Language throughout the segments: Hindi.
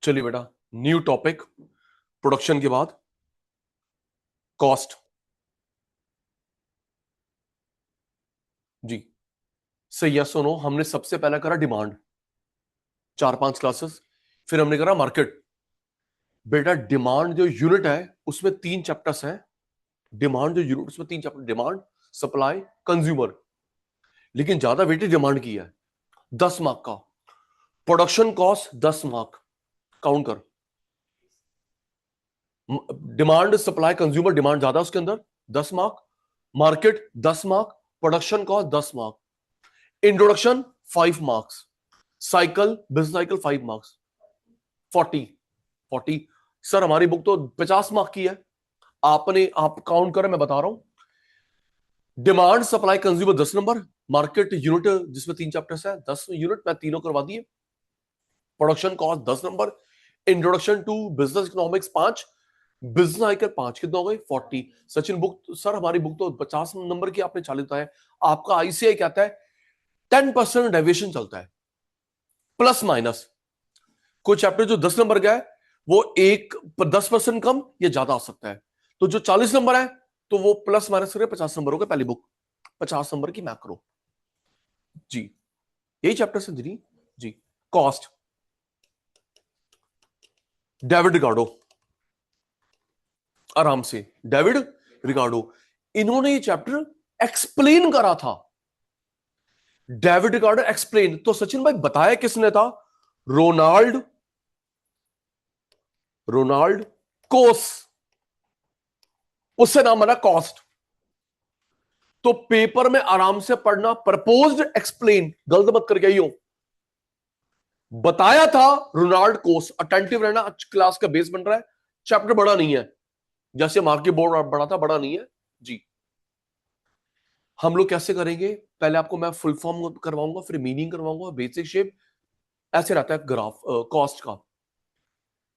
चलिए बेटा, न्यू टॉपिक प्रोडक्शन के बाद कॉस्ट। जी सही है, सुनो। हमने सबसे पहला करा डिमांड, 4-5 क्लासेस। फिर हमने करा मार्केट। बेटा डिमांड जो यूनिट है उसमें 3 चैप्टर्स हैं। डिमांड जो यूनिट उसमें 3 चैप्टर, डिमांड, सप्लाई, कंज्यूमर। लेकिन ज्यादा वेटेज डिमांड की है, 10 मार्क का। प्रोडक्शन कॉस्ट 10 मार्क, काउंट कर। डिमांड, सप्लाई, कंज्यूमर, डिमांड ज्यादा उसके अंदर, 10 mark. Market 10 mark, production cost 10 mark, introduction 5 marks, cycle, business cycle 5 marks, 40। Sir हमारी बुक तो 50 मार्क की है। आप काउंट करें, मैं बता रहा हूं। Demand, supply, consumer 10 number, market unit जिसमें 3 चैप्टर्स है 10 यूनिट, मैं तीनों करवा दिए। Production cost 10 number, introduction to business economics 5, business cycle 5, कितना हो गई 40। सचिन बुक, सर हमारी बुक तो 50 नंबर की, आपने 40 बताया। आपका आईसीआई कहता है 10% डेविएशन चलता है, प्लस माइनस। कोई चैप्टर जो 10 नंबर का है वो 10% कम या ज्यादा आ सकता है। तो जो 40 नंबर है तो वो प्लस माइनस करके 50 नंबर हो गए। पहली बुक 50 नंबर की मैक्रो। जी यही चैप्टर से जी। कॉस्ट, डेविड रिकार्डो, आराम से। डेविड रिकार्डो, इन्होंने ये चैप्टर एक्सप्लेन करा था। David Ricardo explain. तो सचिन भाई बताया किसने था? रोनाल्ड कोस, उससे नाम बना कॉस्ट। तो पेपर में आराम से पढ़ना, प्रपोज्ड एक्सप्लेन, गलत मत करके आइयो। बताया था रोनाल्ड कोस। अटेंटिव रहना, क्लास का बेस बन रहा है। चैप्टर बड़ा नहीं है, जैसे मार्की बोर्ड बड़ा था, बड़ा नहीं है जी। हम लोग कैसे करेंगे? पहले आपको मैं फुल फॉर्म करवाऊंगा, फिर मीनिंग करवाऊंगा, बेसिक शेप। ऐसे रहता है ग्राफ कॉस्ट का।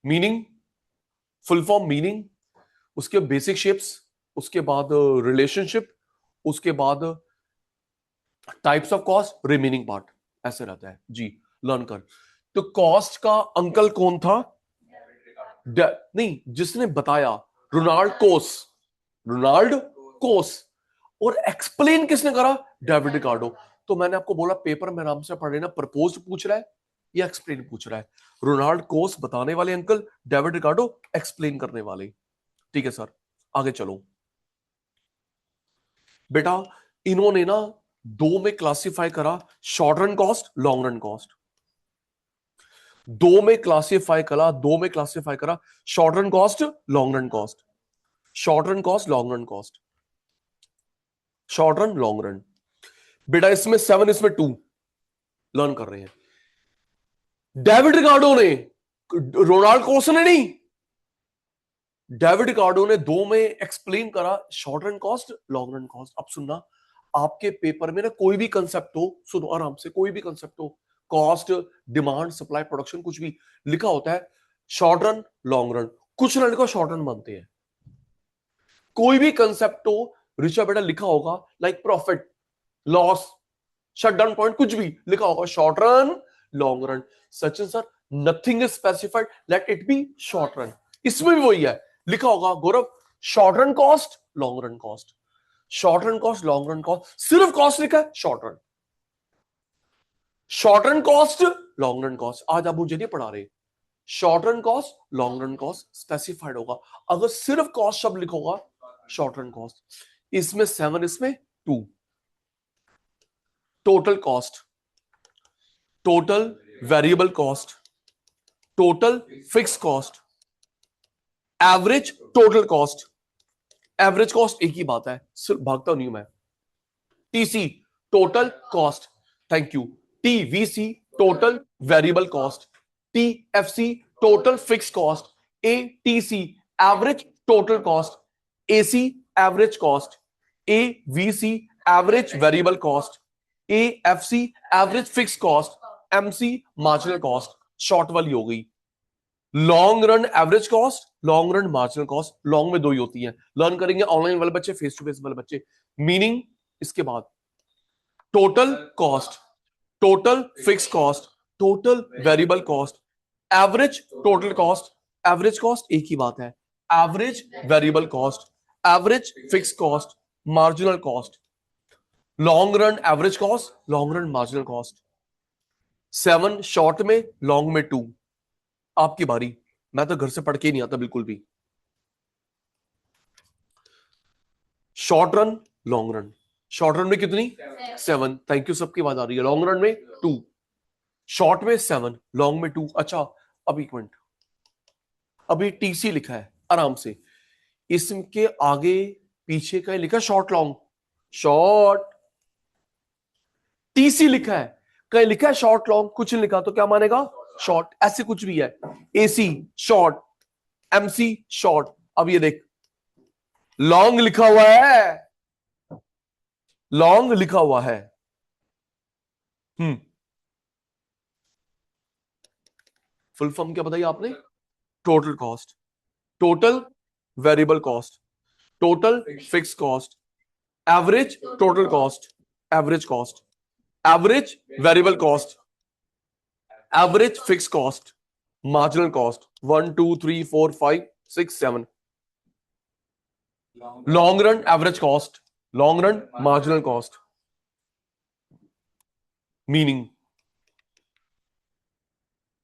मीनिंग, फुल फॉर्म, मीनिंग, उसके बेसिक शेप्स, उसके बाद रिलेशनशिप, उसके बाद types of cost, remaining part. ऐसे रहता है जी, लर्न कर। तो कॉस्ट का अंकल कौन था? नहीं, जिसने बताया रोनाल्ड कोस। रोनाल्ड कोस। और एक्सप्लेन किसने करा? David Ricardo. तो मैंने आपको बोला पेपर में आराम से पढ़ लेना, प्रपोज पूछ रहा है या एक्सप्लेन पूछ रहा है। रोनाल्ड कोस बताने वाले अंकल, डेविड रिकार्डो एक्सप्लेन करने वाले। ठीक है सर, आगे चलो। बेटा इन्होंने ना दो में क्लासिफाई करा, short run cost, long run cost. दो में क्लासिफाई करा, short run cost, long run cost. Short run cost, long run cost, short run, long run. बेटा इसमें 7, इसमें 2 लर्न कर रहे हैं। डेविड रिकार्डो ने, रोनाल्ड कोस ने नहीं, डेविड रिकार्डो ने दो में एक्सप्लेन करा, short run cost, long run cost. अब सुनना, आपके पेपर में ना कोई भी कंसेप्ट हो, सुनो आराम से, कोई भी कंसेप्ट हो, कॉस्ट, डिमांड, सप्लाई, प्रोडक्शन, कुछ भी लिखा होता है शॉर्ट रन, लॉन्ग रन। कुछ ना लिखो शॉर्ट रन बनते हैं। कोई भी कंसेप्ट हो, ऋषभ बेटा लिखा होगा like profit, loss, shutdown point, कुछ भी लिखा होगा short run, long run. Sachin sir nothing is specified, let it be short run. इसमें भी वही है, लिखा होगा Gaurav short run cost, long run cost, short run cost, long run cost. सिर्फ कॉस्ट लिखा है, short run, short run cost, long run cost. आज आप मुझे नहीं पढ़ा रहे, short run cost, long run cost specified होगा। अगर सिर्फ कॉस्ट शब्द लिखोगा, शॉर्ट रन कॉस्ट। इसमें 7, इसमें 2। Total cost, total variable cost, total fix cost, average total cost. Average cost एक ही बात है, सिर्फ भागता नहीं हूं मैं। TC total cost, thank you. TVC total variable cost, TFC total fix cost, ATC average total cost, AC average cost, AVC average variable cost, AFC average fix cost, MC marginal cost. Short वाली हो गई। Long run average cost, long run marginal cost. Long में 2 ही होती है, लर्न करेंगे ऑनलाइन वाले बच्चे, फेस टू फेस वाले बच्चे। मीनिंग इसके बाद total cost, total fix cost, total variable cost, average total cost, average cost एक ही बात है, average variable cost, average fix cost, marginal cost, long run average cost, long run marginal cost. 7 short में, लॉन्ग में 2। आपकी बारी, मैं तो घर से पढ़ के नहीं आता बिल्कुल भी। Short run, long run, short run में कितनी 7, थैंक यू, सबकी बात आ रही है। लॉन्ग रन में 2, शॉर्ट में 7, लॉन्ग में 2। अच्छा अब एक मिनट, अभी टीसी लिखा है आराम से, इसके आगे पीछे का लिखा शॉर्ट लॉन्ग, शॉर्ट, टीसी लिखा है, कहीं लिखा है शॉर्ट लॉन्ग, कुछ नहीं लिखा तो क्या मानेगा शॉर्ट, ऐसे कुछ भी है। AC short, MC short. अब ये देख लॉन्ग लिखा हुआ है, लॉन्ग लिखा हुआ है। फुल फॉर्म क्या बताइए आपने, total cost, total variable cost, total fix cost, average total cost, average cost, average variable cost, average fix cost, marginal cost. 1 2 3 4 5 6 7। Long run average cost, long run marginal cost. Meaning,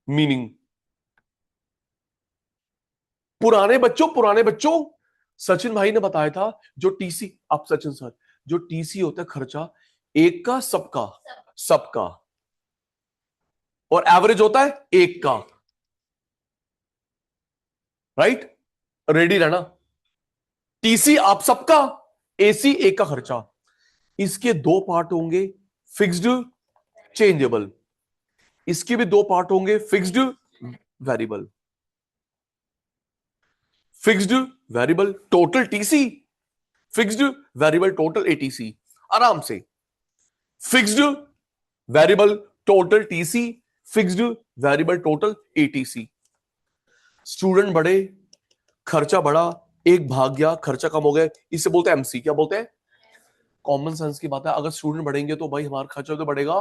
meaning पुराने बच्चों सचिन भाई ने बताया था, जो टीसी, आप सचिन सर, जो टीसी होता है खर्चा एक का सबका, सबका, और एवरेज होता है एक का, राइट, रेडी रहना। टीसी आप सबका, एसी एक का खर्चा। इसके दो पार्ट होंगे, फिक्स्ड चेंजेबल, इसके भी दो पार्ट होंगे, fixed variable, fixed variable total TC, fixed variable total ATC. आराम से, fixed variable total TC, fixed variable total ATC. Student बढ़े, खर्चा बढ़ा, एक भाग गया, खर्चा कम हो गया, इसे बोलते हैं एमसी। क्या बोलते हैं, कॉमन सेंस की बात है, अगर स्टूडेंट बढ़ेंगे तो भाई हमारा खर्चा तो बढ़ेगा।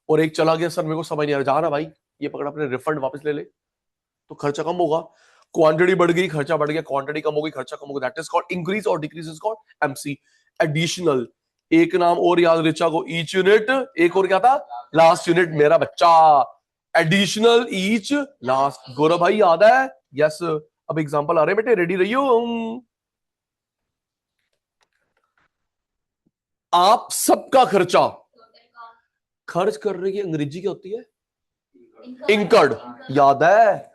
और एक चला गया, सर मेरे को समझ नहीं आ रहा, जा रहा भाई, ये पकड़ अपने रिफंड वापस ले ले, तो खर्चा कम होगा। क्वांटिटी बढ़ गई, खर्चा बढ़ गया, क्वांटिटी कम हो गई, खर्चा कम होगा, दैट इज कॉल्ड इंक्रीज, और decrease is called MC. Additional, एक नाम और याद रिचा को, ईच यूनिट, एक और क्या था, लास्ट यूनिट, मेरा बच्चा, एडिशनल ईच लास्ट। गौरव भाई याद है, यस। अब एग्जांपल आ रहे हैं बेटे, रेडी रहियो। आप सबका खर्चा, खर्च करने की अंग्रेजी क्या होती है, इंकर्ड, याद है,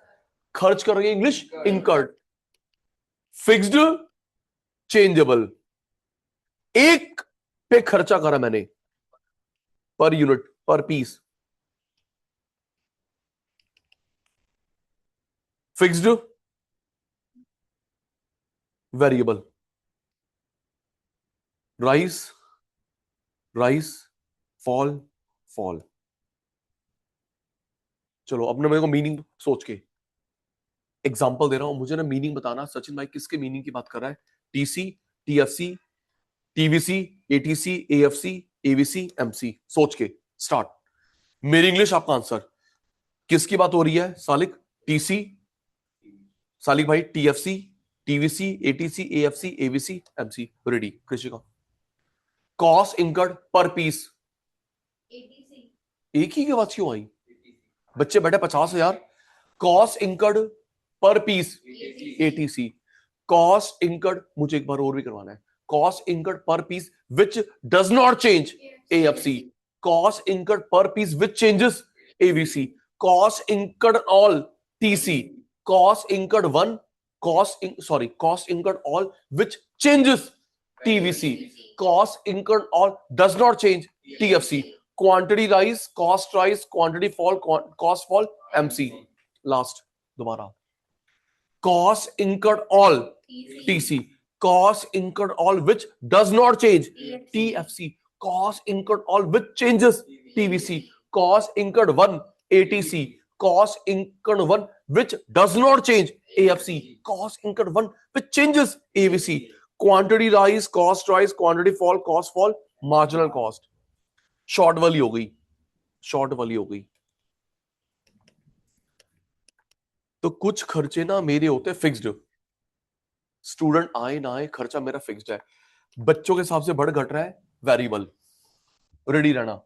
खर्च कर रही है इंग्लिश इंकर्ड। फिक्स्ड चेंजेबल, एक पे खर्चा करा मैंने, per unit, per piece. Fixed variable, rise, rise, fall, fall. चलो अपने मेरे को मीनिंग सोच के एग्जांपल दे रहा हूं, मुझे ना मीनिंग बताना सचिन भाई किसके मीनिंग की बात कर रहा है। TC, TFC, TVC, ATC, AFC, AVC, MC. सोच के स्टार्ट, मेरी इंग्लिश आपका आंसर। किसकी बात हो रही है सालिक, टीसी, सालिक भाई, TFC, TVC, ATC, AFC, AVC, MC. Ready Krishika, cost incurred per piece, एक ही की बात क्यों आई, बच्चे बैठे 50,000। Cost incurred per piece, ATC, cost incurred, मुझे एक बार और भी करवाना है, cost incurred per piece which does not change, AFC, cost incurred per piece which changes, AVC, cost incurred all, TC, cost incurred one, cost incurred all which changes, TVC, cost incurred all does not change, TFC, quantity rise, cost rise, quantity fall, cost fall, MC. Last दोबारा, cost incurred all, TC, cost incurred all which does not change, TFC, cost incurred all which changes, TVC, cost incurred one, ATC, cost incurred one which does not change, AFC, cost incurred one which changes, AVC, quantity rise, cost rise, quantity fall, cost fall, marginal cost. Short वाली हो गई, शॉर्ट वाली हो गई। तो कुछ खर्चे ना मेरे होते फिक्स्ड, स्टूडेंट आए ना आए खर्चा मेरा फिक्स्ड है, बच्चों के हिसाब से बढ़ घट रहा है वेरिएबल, रेडी रहना।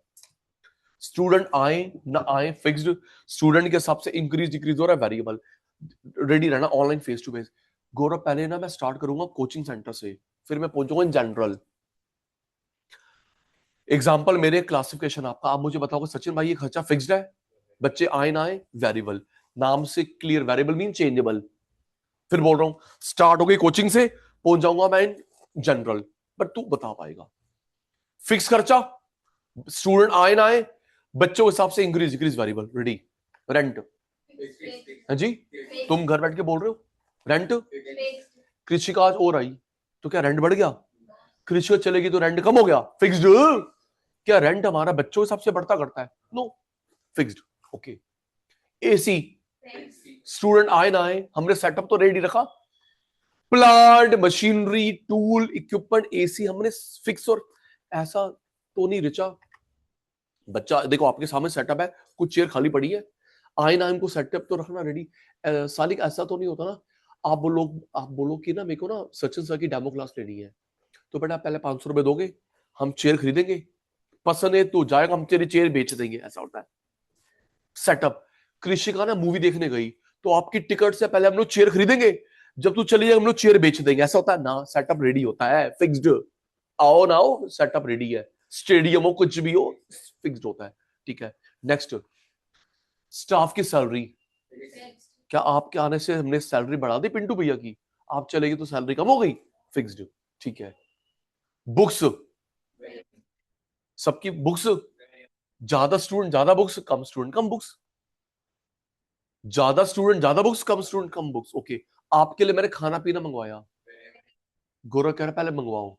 स्टूडेंट आए ना आए फिक्स्ड, स्टूडेंट के हिसाब से इंक्रीज डिक्रीज हो रहा है वेरिएबल, रेडी रहना ऑनलाइन फेस टू फेस। गौरव पहले ना मैं स्टार्ट करूंगा कोचिंग सेंटर से, फिर मैं पहुंचूंगा इन जनरल। एग्जाम्पल मेरे क्लासिफिकेशन आपका, आप मुझे बताओगे सचिन भाई ये खर्चा फिक्स्ड है, बच्चे आए ना आए वेरिएबल, नाम से क्लियर, वेरिएबल मीन चेंजेबल। फिर बोल रहा हूं स्टार्ट हो गई कोचिंग से, पहुंच जाऊंगा मैं इन जनरल, बट तू बता पाएगा फिक्स खर्चा, स्टूडेंट आए ना आए, बच्चों के हिसाब से increase decrease variable, ready. Rent, हाँ जी, तुम घर बैठ के बोल रहे हो रेंट, कृषि का आज और आई तो क्या रेंट बढ़ गया, कृषि चलेगी तो रेंट कम हो गया, फिक्स्ड। क्या रेंट हमारा बच्चों के हिसाब से बढ़ता करता है, no, fixed. Okay, AC, student आए ना आए हमने सेटअप तो रेडी रखा, plant machinery tool equipment AC हमने फिक्स, और ऐसा तो नहीं रिचा बच्चा, देखो आपके सामने सेटअप है, कुछ चेयर खाली पड़ी है, आए ना हमको सेटअप तो रखना रेडी। सालिक ऐसा तो नहीं होता ना, आप बोलो कि ना मेरे को ना सचिन सर की डेमो क्लास लेनी है, तो बेटा पहले 500 रुपए दोगे, हम चेयर खरीदेंगे, पसंद है तो जाएगा, हम तेरी चेयर बेच देंगे, ऐसा होता है सेटअप। कृषि का ना मूवी देखने गई तो आपकी टिकट से पहले हम लोग चेयर खरीदेंगे, जब तू चली जाए हम लोग चेयर बेच देंगे, ऐसा होता है ना, सेटअप रेडी होता है फिक्स्ड। आओ ना आओ सेटअप रेडी है, स्टेडियम हो कुछ भी हो फिक्स्ड होता है, ठीक है। नेक्स्ट, स्टाफ की सैलरी, क्या आपके आने से हमने सैलरी बढ़ा दी पिंटू भैया की, आप चलेगी तो सैलरी कम हो गई, फिक्स्ड, ठीक है। बुक्स, सबकी बुक्स, ज्यादा स्टूडेंट ज्यादा बुक्स, कम स्टूडेंट कम बुक्स, ज्यादा स्टूडेंट ज्यादा बुक्स, कम स्टूडेंट कम बुक्स, ओके। आपके लिए मैंने खाना पीना मंगवाया, गौरव कह रहा पहले मंगवाओ,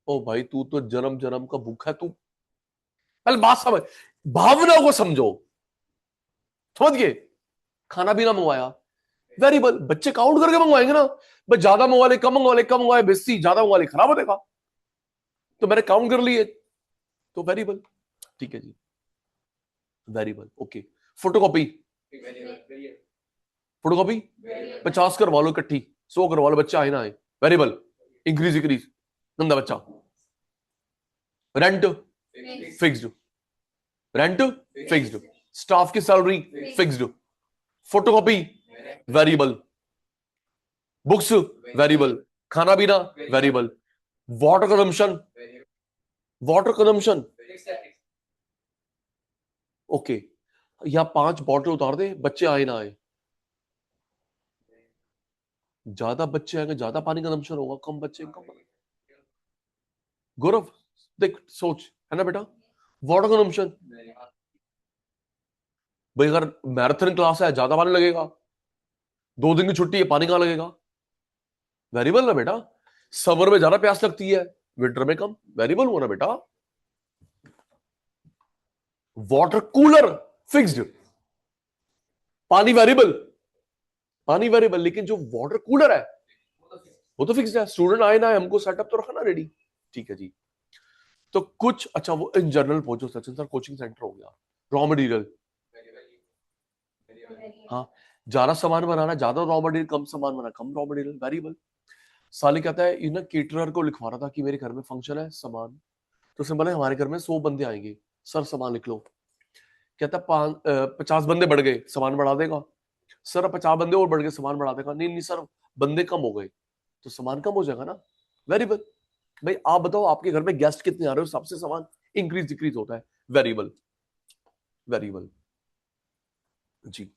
ओ भाई तू तो जन्म जन्म का भूखा है तू, पहले बात समझ, भावना को समझो, समझ गए, खाना पीना मंगवाया वेरिएबल, बच्चे काउंट करके मंगवाएंगे ना, बस ज्यादा मंगवा ले कम मंगवा ले, कम मंगवाए बेसी, ज्यादा मंगवा ले खराब हो जाएगा, तो मैंने काउंट कर लिए, तो वेरिएबल, ठीक है जी, वेरिएबल, ओके। फोटोकॉपी, फोटोकॉपी 50 करवा लो इकट्ठी, 100 करवा लो, बच्चे आए ना आए, वेरिएबल, इंक्रीज इंक्रीज, नंदा बच्चा, rent fixed, rent fixed, staff की salary fixed, photocopy variable, books variable, खाना पीना variable, water consumption, water consumption, okay. यहां 5 बॉटल उतार दे, बच्चे आए ना आए, ज्यादा बच्चे आएंगे ज्यादा पानी कंजम्पशन होगा, कम बच्चे कम। गौरव देख सोच, है ना बेटा, वाटर कंजम्पशन, भाई अगर मैराथन क्लास है ज्यादा पानी लगेगा, 2 दिन की छुट्टी है पानी कहां लगेगा, वेरिएबल ना बेटा, समर में ज्यादा प्यास लगती है, विंटर में कम, वेरिएबल हुआ ना बेटा। वाटर कूलर फिक्स्ड, पानी वेरिएबल, पानी वेरिएबल, लेकिन जो वाटर कूलर है वो तो फिक्स्ड है, स्टूडेंट आए ना आए हमको सेटअप तो रखना रेडी, ठीक है जी। तो कुछ अच्छा वो इन जनरल पहुंचो सचिन सर कोचिंग सेंटर हो गया, रॉ मटेरियल, हाँ, ज्यादा सामान बनाना ज्यादा रॉ मटेरियल, कम सामान बनाना कम रॉ मटेरियल, वेरिएबल। साले कहता है ये ना केटरर को लिखवा रहा था कि मेरे घर में फंक्शन है सामान, तो उसने बोला हमारे घर में 100 बंदे आएंगे, सर सामान लिख लो, कहता 50 बंदे बढ़ गए सामान बढ़ा देगा, सर 50 बंदे और बढ़ गए सामान बढ़ा देगा, नहीं नहीं सर बंदे कम हो गए, तो सामान कम हो जाएगा ना, वेरिएबल। भाई आप बताओ आपके घर में गेस्ट कितने आ रहे हो, सबसे सामान इंक्रीज डिक्रीज होता है, वेरिएबल, वेरिएबल जी,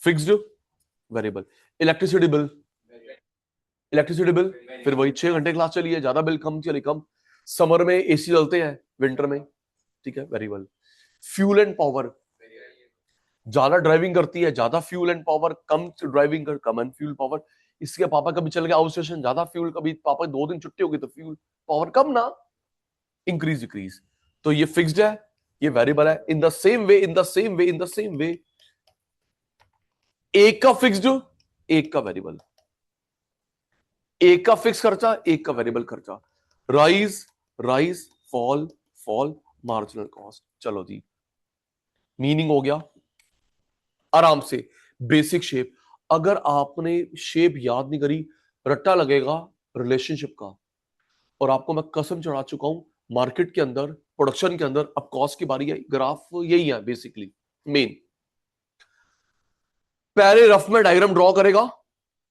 fixed variable. Electricity bill, electricity bill, फिर वही 6 घंटे क्लास चली है, ज्यादा बिल कम चली कम, समर में एसी चलते हैं, विंटर में, ठीक है, वेरिएबल। फ्यूल एंड पावर, ज्यादा ड्राइविंग करती है ज्यादा fuel and power, come driving कर कम एंड फ्यूल पावर, इसके पापा कभी चल गए आउट स्टेशन ज्यादा फ्यूल, कभी पापा 2 दिन छुट्टी होगी तो फ्यूल पावर कम ना, इंक्रीज डिक्रीज, तो ये फिक्स्ड है ये वेरिएबल है, in the same way in the same way in the same way, एक का फिक्स्ड एक का वेरिएबल, एक का फिक्स खर्चा एक का वेरिएबल खर्चा, rise rise fall fall, marginal cost, चलो जी मीनिंग हो गया, आराम से। बेसिक शेप, अगर आपने शेप याद नहीं करी, रट्टा लगेगा रिलेशनशिप का। और आपको मैं कसम चढ़ा चुका हूं, मार्केट के अंदर, प्रोडक्शन के अंदर, अब कॉस्ट की बारी है, ग्राफ यही है बेसिकली मेन। पहले रफ में डायग्राम ड्रॉ करेगा,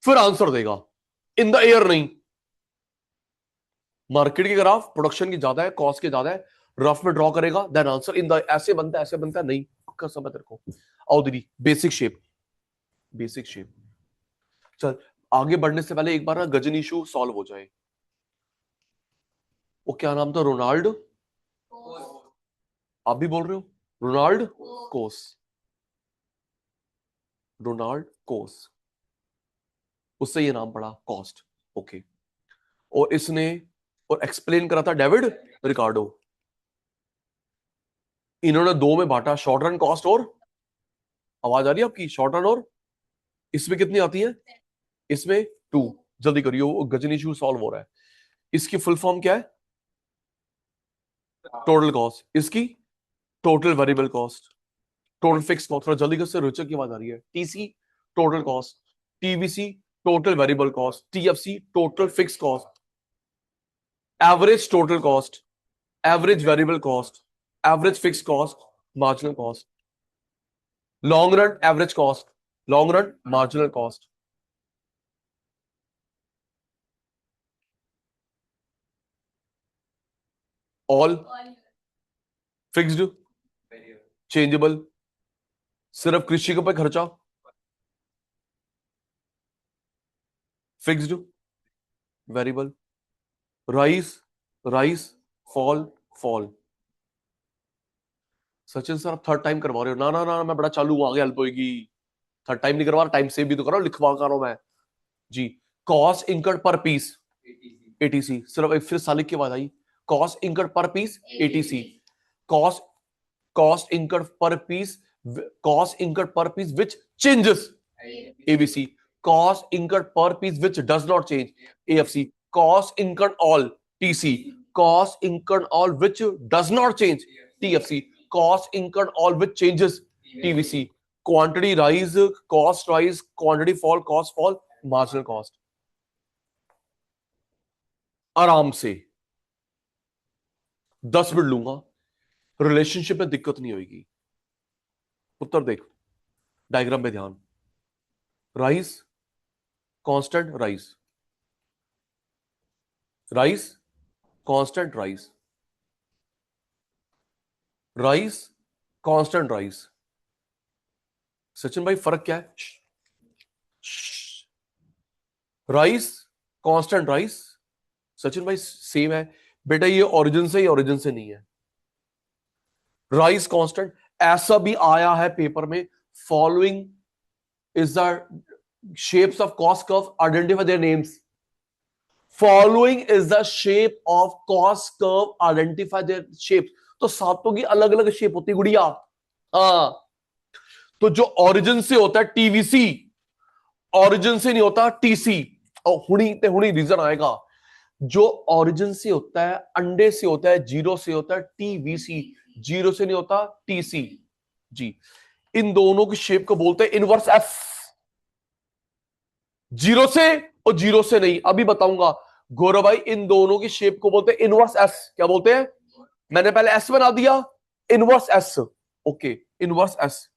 फिर आंसर देगा, इन द एयर नहीं। मार्केट की ग्राफ प्रोडक्शन की ज्यादा है, कॉस्ट की ज्यादा है, रफ में ड्रॉ करेगा देन आंसर इन द, ऐसे बनता है ऐसे बनता है नहीं, कसम है तेरे को। आओ दीदी, बेसिक शेप, बेसिक शेप। चल, आगे बढ़ने से पहले एक बार ना गजन इशू सॉल्व हो जाए। वो क्या नाम था, रोनाल्ड, आप भी बोल रहे हो रोनाल्ड कोस, रोनाल्ड कोस, उससे ये नाम पड़ा कॉस्ट। ओके, और इसने और एक्सप्लेन करा था डेविड रिकार्डो। इन्होंने दो में बांटा, शॉर्ट रन कॉस्ट और, आवाज आ रही है आपकी, शॉर्ट रन और, इसमें कितनी आती है, इसमें 2। जल्दी करियो, गजन इशू सॉल्व हो रहा है। इसकी फुल फॉर्म क्या है, टोटल कॉस्ट, इसकी total variable cost, total fix cost. थोड़ा जल्दी कर से, रोचक की आवाज आ रही है। TC total cost, TVC total variable cost, TFC total fix cost, average total cost, average variable cost, average fix cost, marginal cost, long run average cost, long run marginal cost. All fixed, changeable, सिर्फ कृषि के पे खर्चा, fixed, variable, rise, rise, fall, fall. Sachin sir आप थर्ड टाइम करवा रहे हो, ना ना ना, मैं बड़ा चालू हूं, आगे हेल्प होगी। थर्ड टाइम नहीं करवा रहा, टाइम सेव भी तो करो, लिखवा कर रहा हूं मैं जी। Cost incurred per piece, ATC, सिर्फ एक फिर सालिक की बात आई, cost incurred per piece ATC, cost, cost incurred per piece, cost incurred per piece which changes AVC, cost incurred per piece which does not change AFC, cost incurred all TC, cost incurred all which does not change TFC, cost incurred all which changes TVC, quantity rise, cost rise, quantity fall, cost fall, marginal cost. आराम से 10 मिनट लूंगा, रिलेशनशिप में दिक्कत नहीं होगी। उत्तर देख, डायग्राम में ध्यान, rice, constant rice, rice, constant rice, rice, constant rice. Sachin भाई फर्क क्या है, राइस, कांस्टेंट राइस। सचिन भाई सेम है बेटा, ये ओरिजिन से, ये ओरिजिन से नहीं है। राइस कांस्टेंट, ऐसा भी आया है पेपर में, following is the shapes of cost curve, identify their names. Following is the shape of cost curve, identify their shape. तो सातों की अलग अलग शेप होती है गुड़िया। हाँ, तो जो ओरिजिन से होता है टीवीसी, ओरिजिन से नहीं होता टीसी। और हुणी ते हुणी रीजन आएगा, जो ओरिजिन से होता है, अंडे से होता है, जीरो से होता है टीवीसी, जीरो से नहीं होता टीसी जी। इन दोनों की शेप को बोलते हैं इनवर्स एफ, जीरो से और जीरो से नहीं, अभी बताऊंगा। गौरव भाई, इन दोनों की शेप को बोलते हैं इनवर्स एस। क्या बोलते हैं, मैंने पहले एस बना दिया, inverse S. Okay, inverse S,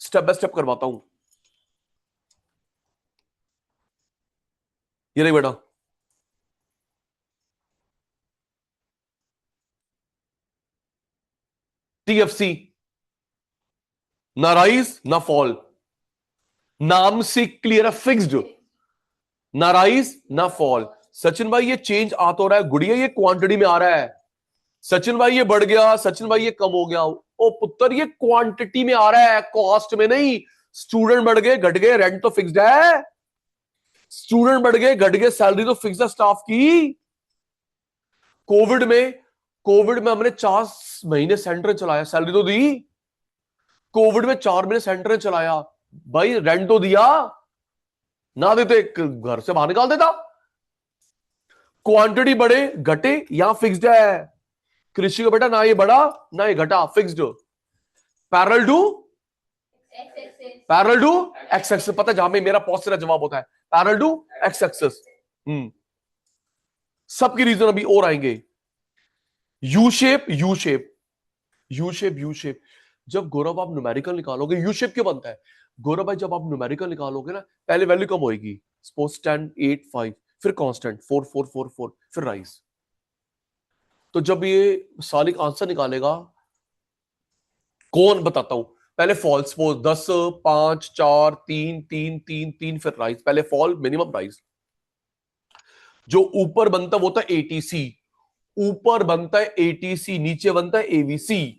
step by step करवाता हूं। ये नहीं बेटा, टीएफसी, ना राइज ना फॉल, नाम से क्लियर है, फिक्स्ड, ना राइज ना फॉल। सचिन भाई ये चेंज आ तो रहा है गुड़िया, ये क्वांटिटी में आ रहा है। सचिन भाई ये बढ़ गया, सचिन भाई ये कम हो गया, ओ पुत्र ये क्वांटिटी में आ रहा है, कॉस्ट में नहीं। स्टूडेंट बढ़ गए घट गए, रेंट तो फिक्स्ड है। स्टूडेंट बढ़ गए घट गए, सैलरी तो फिक्स है स्टाफ की। कोविड में, कोविड में हमने 4 महीने सेंटर चलाया, सैलरी तो दी। कोविड में 4 महीने सेंटर चलाया, भाई रेंट तो दिया, ना देते घर से बाहर निकाल देता। क्वांटिटी बढ़े घटे, यहां फिक्स्ड है। कृषि का बेटा ना ये बढ़ा ना ये घटा, fixed. Parallel to parallel to x axis, पता है जहां में मेरा पॉजिटिव जवाब होता है पैरेलल टू एक्स एक्सिस। सबकी रीजन अभी और आएंगे। U shape, U shape, U shape, U shape. जब गौरव आप न्यूमेरिकल निकालोगे, यू शेप क्यों बनता है गौरव भाई? जब आप न्यूमेरिकल निकालोगे ना, पहले वैल्यू कम होएगी, सपोज 10, 8, 5, फिर कांस्टेंट 4, 4, 4, 4, फिर राइज। तो जब ये सालिक आंसर निकालेगा, कौन बताता हूं, पहले फॉल, सपोज 10, 5, 4, 3, 3, 3, 3, फिर राइज। पहले फॉल, मिनिमम राइज। जो ऊपर बनता है वो था एटीसी, ऊपर बनता है एटीसी, नीचे बनता है एवीसी,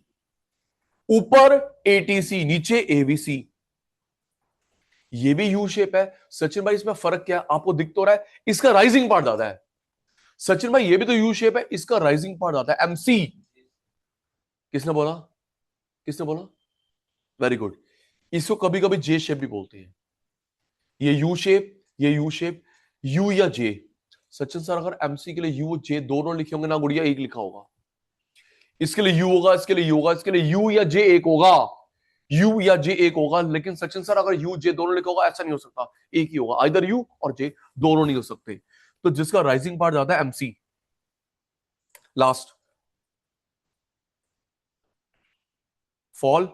ऊपर एटीसी, नीचे एवीसी। ये भी यू शेप है। सचिन भाई इसमें फर्क क्या है आपको दिख तो रहा है, इसका राइजिंग पार्ट ज्यादा है। सचिन भाई ये भी तो यू शेप है, इसका राइजिंग पार्ट ज्यादा है, एमसी। किसने बोला, किसने बोला? Very good. इसको कभी कभी जे शेप भी बोलते हैं। ये यू शेप, ये यू शेप, यू या जे। सचिन सर अगर एमसी के लिए यू जे दोनों लिखे होंगे ना गुड़िया, एक लिखा होगा। इसके लिए यू होगा, इसके लिए यू होगा, इसके लिए यू या जे एक होगा, यू या जे एक होगा। लेकिन सचिन सर अगर यू जे दोनों लिखा होगा, ऐसा नहीं हो सकता, एक ही होगा, आइदर यू और जे, दोनों नहीं हो सकते। तो जिसका राइजिंग पार्ट ज्यादा है MC. Last fall,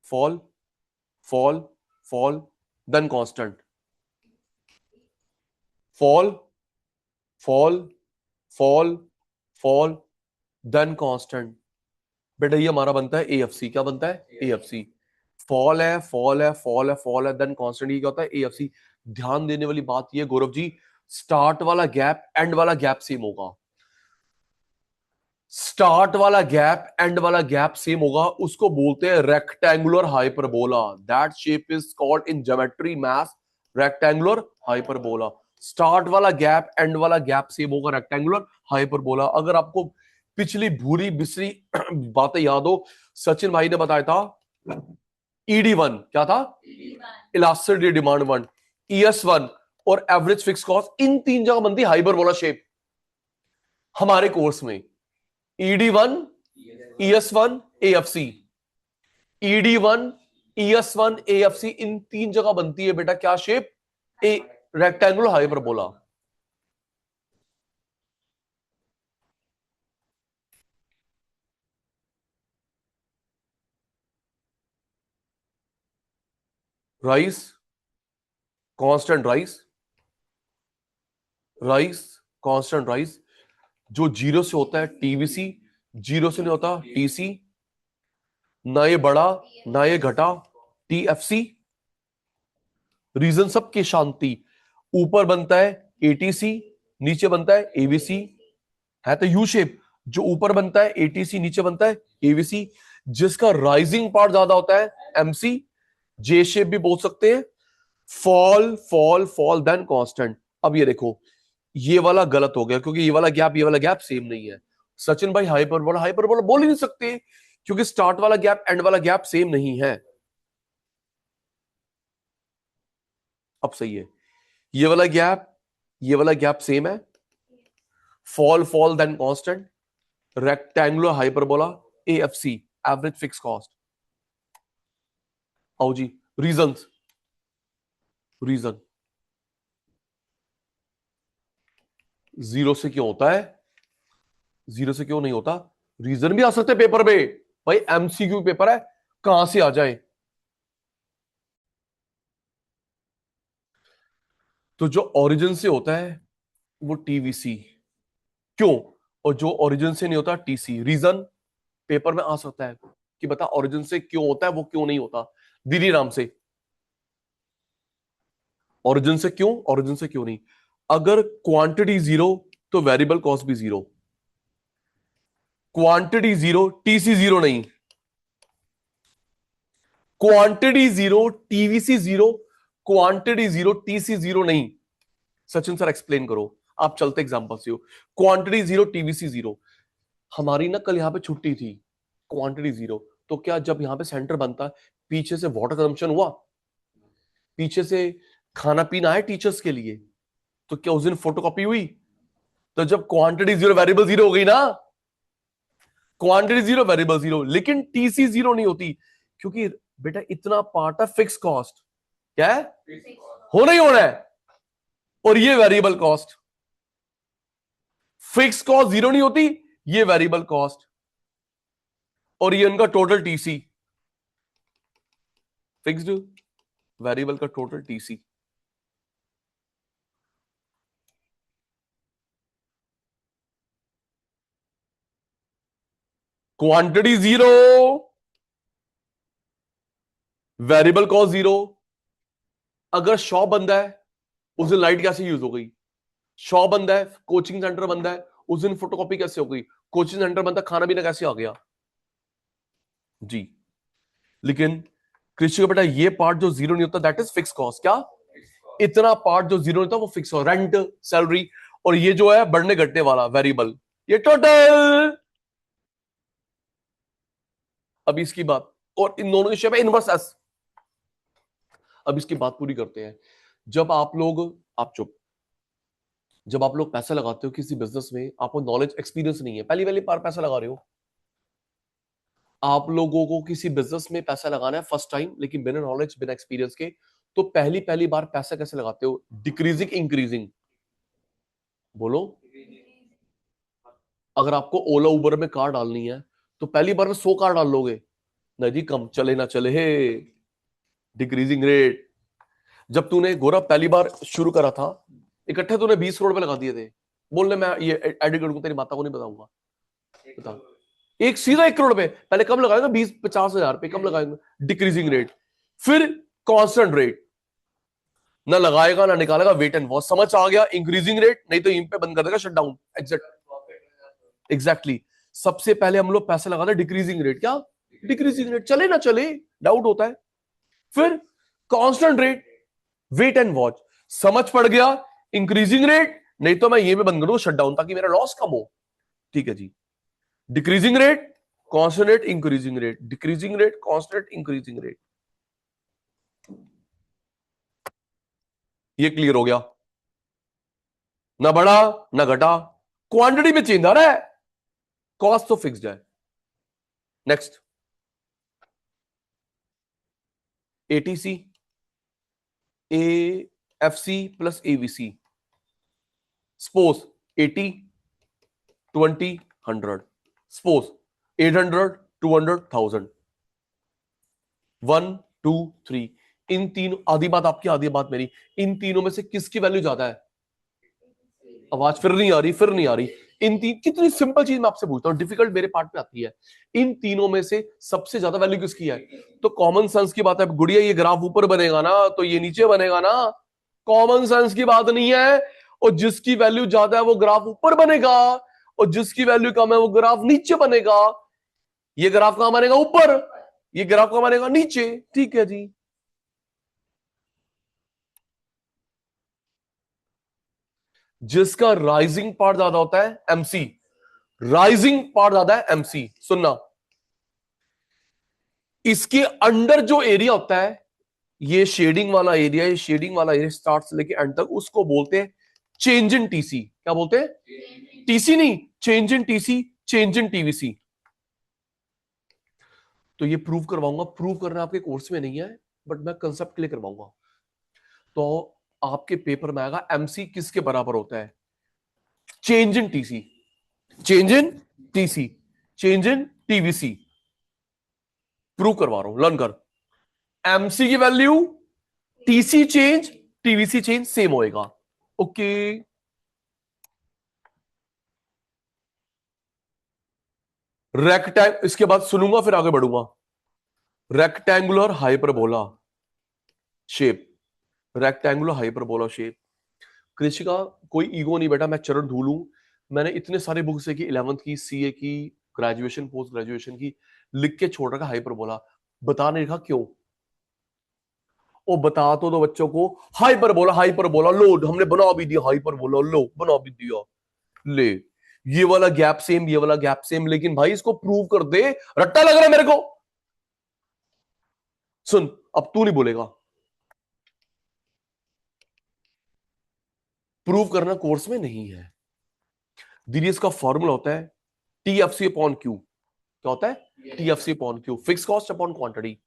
fall, fall, fall, then constant, fall, fall, fall, fall, then constant. बेटा ये हमारा बनता है एएफसी। क्या बनता है? एएफसी। फॉल है, फॉल है, फॉल है, फॉल है, देन कांस्टेंट। ये क्या होता है? एएफसी। ध्यान देने वाली बात ये गौरव जी, स्टार्ट वाला गैप, एंड वाला गैप सेम होगा। स्टार्ट वाला गैप, एंड वाला गैप सेम होगा, उसको बोलते हैं rectangular hyperbola. That shape is called in geometry maths rectangular hyperbola. Start वाला गैप, एंड वाला गैप सेम होगा, रेक्टेंगुलर हाइपरबोला। अगर आपको पिछली भूरी बिसरी बातें याद हो, सचिन भाई ने बताया था ED1 क्या था? इलास्टिसिटी डिमांड वन, ES1 और एवरेज फिक्स कॉस्ट, इन तीन जगह बनती हाइपरबोला शेप हमारे कोर्स में। ED1, ES1, AFC, ED1, ES1, AFC, इन तीन जगह बनती है बेटा क्या शेप? ए rectangular hyperbola. Rice, constant rice, rice, constant rice. जो जीरो से होता है टीवीसी, जीरो से नहीं होता टीसी, ना ये बढ़ा ना ये घटा, TFC। रीजन सबके शांति। ऊपर बनता है एटीसी, नीचे बनता है एवीसी, है तो यू शेप। जो ऊपर बनता है एटीसी, नीचे बनता है एवीसी, जिसका राइजिंग पार्ट ज्यादा होता है एमसी। जे शेप भी बोल सकते हैं। Fall, fall, fall, then constant. अब ये देखो, ये वाला गलत हो गया क्योंकि ये वाला गैप, ये वाला गैप सेम नहीं है। सचिन भाई हाइपरबोला, हाइपरबोला बोल ही नहीं सकते क्योंकि स्टार्ट वाला गैप, एंड वाला गैप सेम नहीं है। अब सही है, ये वाला गैप, ये वाला गैप सेम है। Fall, fall, then constant, rectangular hyperbola, AFC, average fix cost. आओ जी, रीजंस। रीजन जीरो से क्यों होता है, जीरो से क्यों नहीं होता? रीजन भी आ सकते पेपर में भाई, MCQ पेपर है, कहां से आ जाए। तो जो ओरिजिन से होता है वो TVC, क्यों? और जो ओरिजिन से नहीं होता TC। रीजन पेपर में आ सकता है कि बता ओरिजिन से क्यों होता है, वो क्यों नहीं होता। दिल्ली राम से, ओरिजिन से क्यों, ओरिजिन से क्यों नहीं। अगर क्वांटिटी जीरो तो वेरिएबल कॉस्ट भी zero. Quantity zero, TC zero नहीं। Quantity zero, TVC zero, quantity zero, TC zero नहीं। सचिन सर एक्सप्लेन करो, आप चलते एग्जांपल से हो। Quantity zero, TVC zero. हमारी ना कल यहां पे छुट्टी थी, क्वांटिटी जीरो। तो क्या जब यहां पे सेंटर बनता है, पीछे से वाटर कंजम्पशन हुआ, पीछे से खाना पीना है टीचर्स के लिए, तो क्या उस दिन फोटोकॉपी हुई? तो जब क्वांटिटी जीरो, वेरिएबल जीरो हो गई ना, क्वांटिटी जीरो, वेरिएबल जीरो, लेकिन टीसी जीरो नहीं होती क्योंकि बेटा इतना पार्ट है फिक्स कॉस्ट, क्या है, होना ही होना है, और ये variable cost. Fix cost zero नहीं होती, ये वेरिएबल कॉस्ट, और ये उनका टोटल टीसी, फिक्स्ड वेरिएबल का total TC. Quantity zero, variable cost zero. अगर शॉप बंद है उस दिन लाइट कैसे यूज हो गई, शॉप बंद है, कोचिंग सेंटर बंद है, उस दिन फोटोकॉपी कैसे हो गई, कोचिंग सेंटर बंद है, खाना पीना कैसे आ गया जी। लेकिन कृषि का बेटा ये पार्ट जो जीरो नहीं होता दैट इज फिक्स कॉस्ट, क्या, इतना पार्ट जो जीरो नहीं होता वो फिक्स हो, रेंट, सैलरी, और ये जो है बढ़ने घटने वाला वेरिएबल, ये टोटल। अब इसकी बात, और इन दोनों की शेप है इनवर्स एस। अब इसकी बात पूरी करते हैं। जब आप लोग, आप चुप, जब आप लोग पैसा लगाते हो किसी बिजनेस में, आपको नॉलेज एक्सपीरियंस नहीं है, पहली पहली बार पैसा लगा रहे हो, आप लोगों को किसी बिजनेस में पैसा लगाना है फर्स्ट टाइम, लेकिन बिना नॉलेज बिना एक्सपीरियंस के, तो पहली पहली बार पैसा कैसे लगाते हो, डिक्रीजिंग इंक्रीजिंग, बोलो। अगर आपको ओला उबर में कार डालनी है तो पहली बार में 100 कार डाल लोगे, नहीं जी, कम चले ना चले, हे, डिक्रीजिंग रेट। जब तूने गौरव पहली बार शुरू करा था, इकट्ठे तूने 20 करोड़ पे लगा दिए थे, बोलने मैं ये एडिट करूंगा, तेरी माता को नहीं बताऊंगा, बता, एक सीधा 1 करोड़ पे, पहले कम लगाएंगे, 20-50 हजार पे कम लगाएंगे, डिक्रीजिंग रेट, फिर कांस्टेंट रेट, ना लगाएगा ना निकालेगा, वेट एंड वॉच, समझ आ गया, इंक्रीजिंग रेट, नहीं तो यहीं पे बंद कर देगा, शट डाउन, एग्जैक्टली। सबसे पहले हम लोग पैसे लगाते हैं डिक्रीजिंग रेट, क्या, डिक्रीजिंग रेट, चले ना चले, डाउट होता है, फिर constant rate, wait and watch, समझ पड़ गया, इंक्रीजिंग रेट, नहीं तो मैं ये में बंद करूं शट डाउन, ताकि मेरा लॉस कम हो, ठीक है जी। Decreasing rate, constant rate, increasing rate, decreasing rate, constant, increasing rate, ये क्लियर हो गया, ना बढ़ा ना घटा, क्वांटिटी में चेंज आ रहा है, कॉस्ट तो फिक्स्ड है। Next, ATC, AFC plus AVC, suppose 80, 20, 100, suppose 800, 200, 1000, 1, 2, 3, इन तीनों, आधी बात आपकी आधी बात मेरी, इन तीनों में से किसकी वैल्यू ज्यादा है, आवाज फिर नहीं आ रही, फिर नहीं आ रही, इन तीन, कितनी सिंपल चीज मैं आपसे पूछता हूँ, डिफिकल्ट मेरे पार्ट पे आती है, इन तीनों में से सबसे ज्यादा वैल्यू किसकी है, तो कॉमन सेंस की बात है गुड़िया, ये ग्राफ ऊपर बनेगा ना तो ये नीचे बनेगा ना, कॉमन सेंस की बात नहीं है, और जिसकी वैल्यू ज्यादा है वो ग्राफ ऊपर बनेगा, और जिसकी वैल्यू कम है वो ग्राफ नीचे बनेगा, ये ग्राफ कहां बनेगा, ऊपर, ये ग्राफ कहां बनेगा, नीचे, ठीक है जी। जिसका राइजिंग पार्ट ज्यादा होता है एमसी, राइजिंग पार्ट ज्यादा है एमसी, सुनना, इसके अंडर जो एरिया होता है, ये शेडिंग वाला एरिया, ये शेडिंग वाला एरिया स्टार्ट से लेके एंड तक, उसको बोलते हैं चेंज इन टीसी, क्या बोलते हैं, टीसी नहीं, change in TC, change in TVC. तो ये प्रूव करवाऊंगा, प्रूव करना आपके कोर्स में नहीं है, बट मैं कंसेप्ट के लिए करवाऊंगा। तो आपके पेपर में आएगा एमसी किसके बराबर होता है, change in TC, change in TC, change in TVC, prove करवा रहा हूं, लर्न कर, एमसी की value, TC change, TVC change same होएगा, ओके। रेक्टेंग, इसके बाद सुनूंगा फिर आगे बढ़ूंगा, rectangular hyperbola shape, rectangular hyperbola shape, कृषि का कोई ईगो नहीं बेटा, मैं चरण धूलूं, मैंने इतने सारे बुक्स है कि 11th की, सीए की, ग्रेजुएशन पोस्ट ग्रेजुएशन की, लिख के छोड़ रखा हाइपरबोला, बता नहीं रखा क्यों, वो बता तो दो बच्चों को, हाइपरबोला, हाइपरबोला लो, हमने बना भी दिया हाइपरबोला, लो बना भी दिया, ले, ये वाला गैप सेम, ये वाला गैप सेम, लेकिन भाई इसको प्रूव कर दे, रट्टा लग रहा है मेरे को, सुन, अब तू नहीं बोलेगा, प्रूव करना कोर्स में नहीं है, दीजिए, इसका फॉर्मूला होता है T F C upon Q, क्या होता है? TFC upon Q, fix cost upon quantity.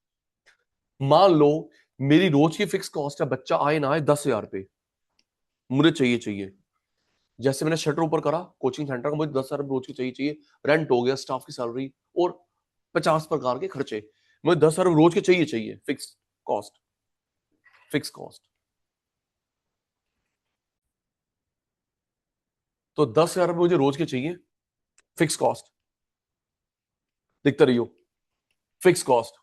मान लो मेरी रोज की फिक्स कॉस्ट है, बच्चा आए ना आए 10,000 रुपए मुझे चाहिए चाहिए। जैसे मैंने शटर ऊपर करा कोचिंग सेंटर का, मुझे 10,000 रोज की चाहिए चाहिए, रेंट हो गया, स्टाफ की सैलरी और 50 प्रकार के खर्चे, मुझे 10,000 रोज के चाहिए चाहिए, फिक्स कॉस्ट, फिक्स कॉस्ट। तो 10,000 मुझे रोज के चाहिए, फिक्स कॉस्ट, दिखता रहियो, fix cost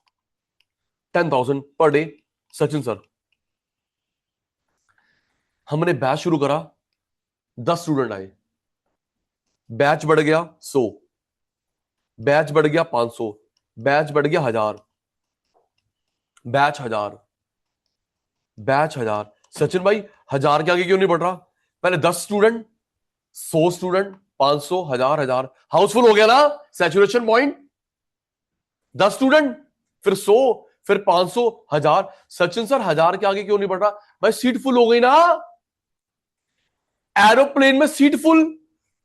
10,000 per day. Sachin sir, हमने बैच शुरू करा, 10 स्टूडेंट आए, बैच बढ़ गया 100, बैच बढ़ गया 500, बैच बढ़ गया 1000, बैच 1000, बैच 1000। सचिन भाई 1000 के आगे क्यों नहीं बढ़ रहा? पहले 10 स्टूडेंट, 100 स्टूडेंट, 500, 1000, 1000, हाउसफुल हो गया ना, सैचुरेशन पॉइंट। 10 स्टूडेंट, फिर 100, फिर 500, 1000। सचिन सर 1000 के आगे क्यों नहीं बढ़ रहा? भाई सीट फुल हो गई ना, एरोप्लेन में सीट फुल,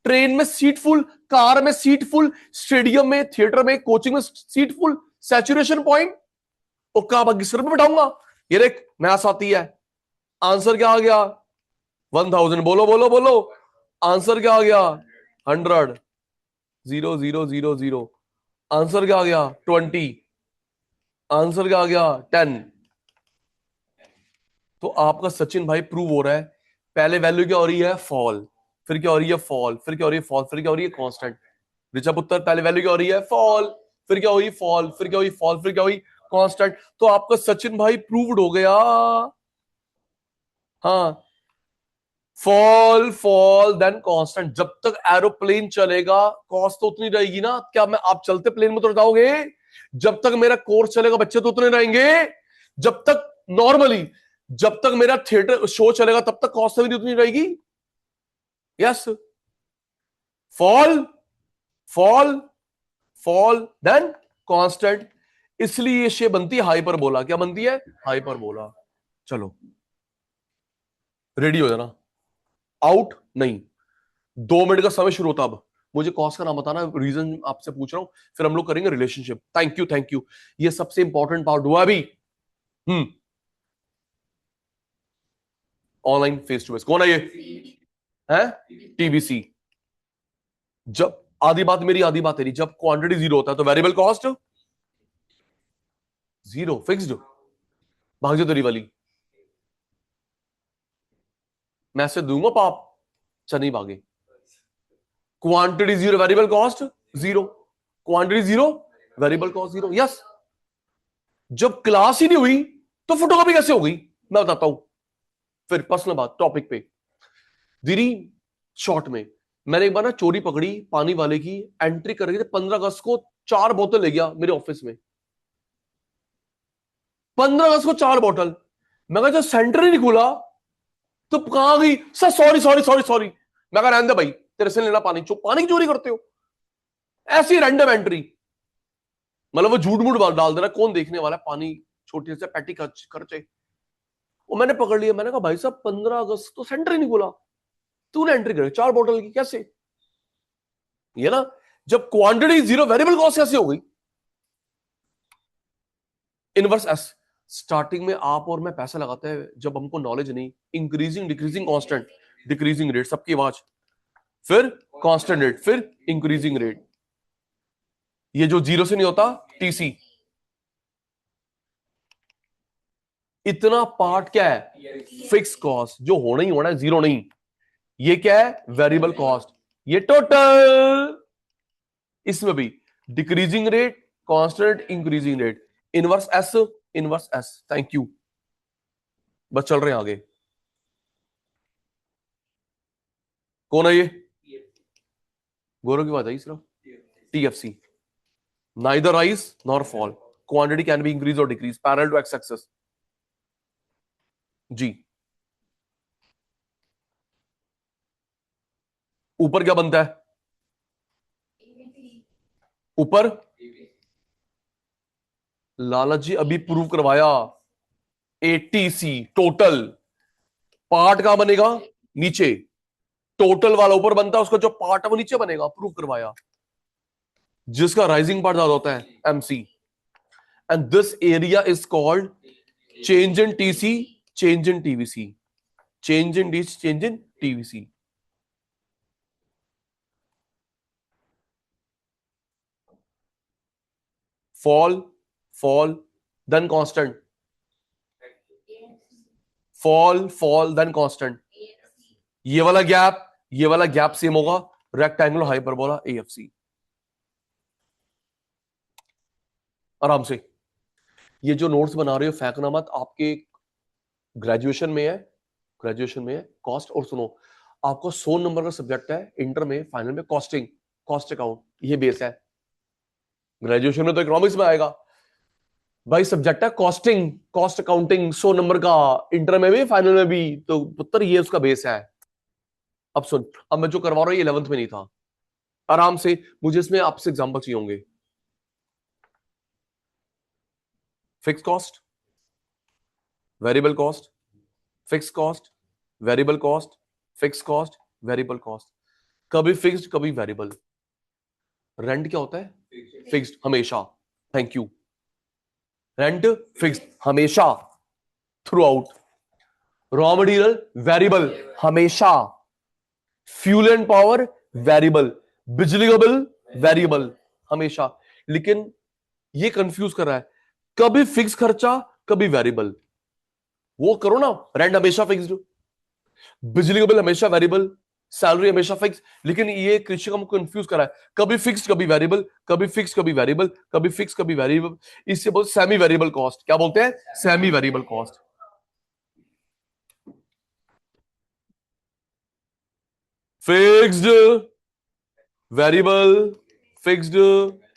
ट्रेन में सीट फुल, कार में सीट फुल, स्टेडियम में, थिएटर में, कोचिंग में सीट फुल, सैचुरेशन पॉइंट। और कहा बाकी सर में बैठाऊंगा? ये देख मैथ्स आती है, आंसर क्या आ गया? 1000। बोलो बोलो बोलो, आंसर क्या आ गया? 100, 0 0 0 0। आंसर क्या आ गया? 20। आंसर क्या आ गया? 10। तो आपका सचिन भाई प्रूव हो रहा है, पहले वैल्यू क्या हो रही है? फॉल, फिर क्या हो रही है? फॉल, फिर क्या हो रही है? फॉल, फिर क्या हो रही है? कांस्टेंट। ऋचा पुत्र, पहले वैल्यू क्या हो रही है? फॉल, फिर क्या हुई? फॉल, फिर क्या हुई? फॉल, फिर क्या हुई? कांस्टेंट। तो आपका सचिन भाई प्रूव्ड हो गया। हाँ, फॉल फॉल देन कांस्टेंट। जब तक एरोप्लेन चलेगा कॉस्ट तो उतनी रहेगी ना। क्या मैं आप चलते प्लेन में तो जाओगे? जब तक मेरा कोर्स चलेगा बच्चे तो उतने रहेंगे। जब तक नॉर्मली, जब तक मेरा थिएटर शो चलेगा तब तक कॉस्ट भी उतनी रहेगी। Yes, fall fall fall then constant. इसलिए ये शेप बनती है हाइपरबोला। क्या बनती है? हाइपरबोला। चलो रेडी हो जाना। आउट नहीं, 2 मिनट का समय शुरू होता। अब मुझे कॉस्ट का नाम बताना, रीजन आपसे पूछ रहा हूं, फिर हम लोग करेंगे relationship. Thank you thank you, ये सबसे इंपॉर्टेंट पार्ट हुआ अभी। ऑनलाइन फेस टू फेस कौन है ये? है टीबीसी। जब आधी बात मेरी आधी बात तेरी, जब क्वांटिटी जीरो होता है तो वेरिएबल कॉस्ट जीरो, फिक्स्ड। भाग जा तेरी वाली, मैं से दूंगा पाप, नहीं भागे। Quantity zero, variable cost zero, quantity zero, variable cost zero. Yes, जब क्लास ही नहीं हुई तो फोटोकॉपी कैसे हो गई? मैं बताता हूं, फिर पर्सनल बात टॉपिक पे। दीदी शॉर्ट में, मैंने एक बार ना चोरी पकड़ी पानी वाले की, एंट्री कर रहे थे 15 अगस्त को, 4 बोतल ले गया मेरे ऑफिस में। 15 अगस्त को 4 बोतल। मैं कहा जब सेंटर ही नहीं खुला तो कहां गई? Sir sorry sorry sorry sorry. मैं कहा रहने दे भाई, तेरे से लेना पानी, चुप, पानी की चोरी करते हो? ऐसी रैंडम एंट्री, मतलब वो झूठ मूठ डाल दे रहा, कौन देखने वाला है? पानी छोटे से पैटी खर्चे। वो मैंने पकड़ लिया, मैंने कहा भाई साहब 15 अगस्त तो सेंटर ही नहीं खुला, तूने एंट्री करी 4 बोतल की, कैसे? ये ना, जब क्वांटिटी जीरो वेरिएबल कॉस्ट कैसे हो गई? Inverse S. स्टार्टिंग में आप और मैं पैसा लगाते हैं जब हमको नॉलेज नहीं, increasing decreasing constant, decreasing rate, सबकी आवाज, फिर कांस्टेंट रेट, फिर इंक्रीजिंग रेट। ये जो जीरो से नहीं होता, टीसी। इतना पार्ट क्या है? फिक्स कॉस्ट, जो होना ही होना है, जीरो नहीं। ये क्या है? Variable cost. ये टोटल, इसमें भी decreasing rate, constant, increasing rate, inverse S, inverse S. Thank you, बस चल रहे हैं आगे। कौन है ये? गौरव की बात आई सिर्फ। TFC, neither rise nor fall, quantity can be increase और decrease parallel to X axis. जी, ऊपर क्या बनता है? ऊपर लालच जी अभी प्रूव करवाया, एटीसी टोटल। पार्ट कहां बनेगा? नीचे। टोटल वाला ऊपर बनता है, उसका जो पार्ट है वो नीचे बनेगा, प्रूव करवाया। जिसका राइजिंग पार्ट ज्यादा होता है, MC, and this area is called change in TC, change in TVC, change in DC, change in TVC. fall, then constant, fall then constant. ये वाला गैप सेम होगा, रेक्टेंगुलर हाइपरबोला AFC. आराम से ये जो नोट्स बना रहे हो फेंकना मत, आपके ग्रेजुएशन में है कॉस्ट. और सुनो, आपको 100 नंबर का सब्जेक्ट है इंटर में, फाइनल में कॉस्टिंग, कॉस्ट अकाउंट, ये बेस है. ग्रेजुएशन में तो इकोनॉमिक्स में आएगा भाई, सब्जेक्ट है कॉस्टिंग, कॉस्ट अकाउंटिंग, 100 नंबर का, इंटर में भी फाइनल में भी. तो पुत्र ये उसका बेस है. अब सुन, अब मैं जो करवा रहा हूं ये 11th में नहीं था. आराम से, मुझे इसमें आपसे एग्जांपल चाहिए होंगे. Fix cost, variable cost, fix cost, variable cost, fix cost, variable cost. कभी फिक्स्ड कभी वेरिएबल. रेंट क्या होता है? फिक्स्ड हमेशा. Thank you. रेंट फिक्स्ड हमेशा, throughout. Raw material variable हमेशा. Fuel and power variable. बिजली का बिल वेरिएबल हमेशा. लेकिन ये कंफ्यूज कर रहा है, कभी फिक्स खर्चा कभी वेरिएबल. वो करो ना, रेंट हमेशा फिक्स्ड, बिजली का बिल हमेशा वेरिएबल, सैलरी हमेशा फिक्स. लेकिन ये कृषि को कंफ्यूज कर रहा है, कभी फिक्स्ड कभी वेरिएबल, कभी फिक्स कभी वेरिएबल, कभी फिक्स कभी वेरिएबल. इससे बोलते सेमी वेरिएबल कॉस्ट. क्या बोलते हैं? Semi variable cost. Fixed variable, fixed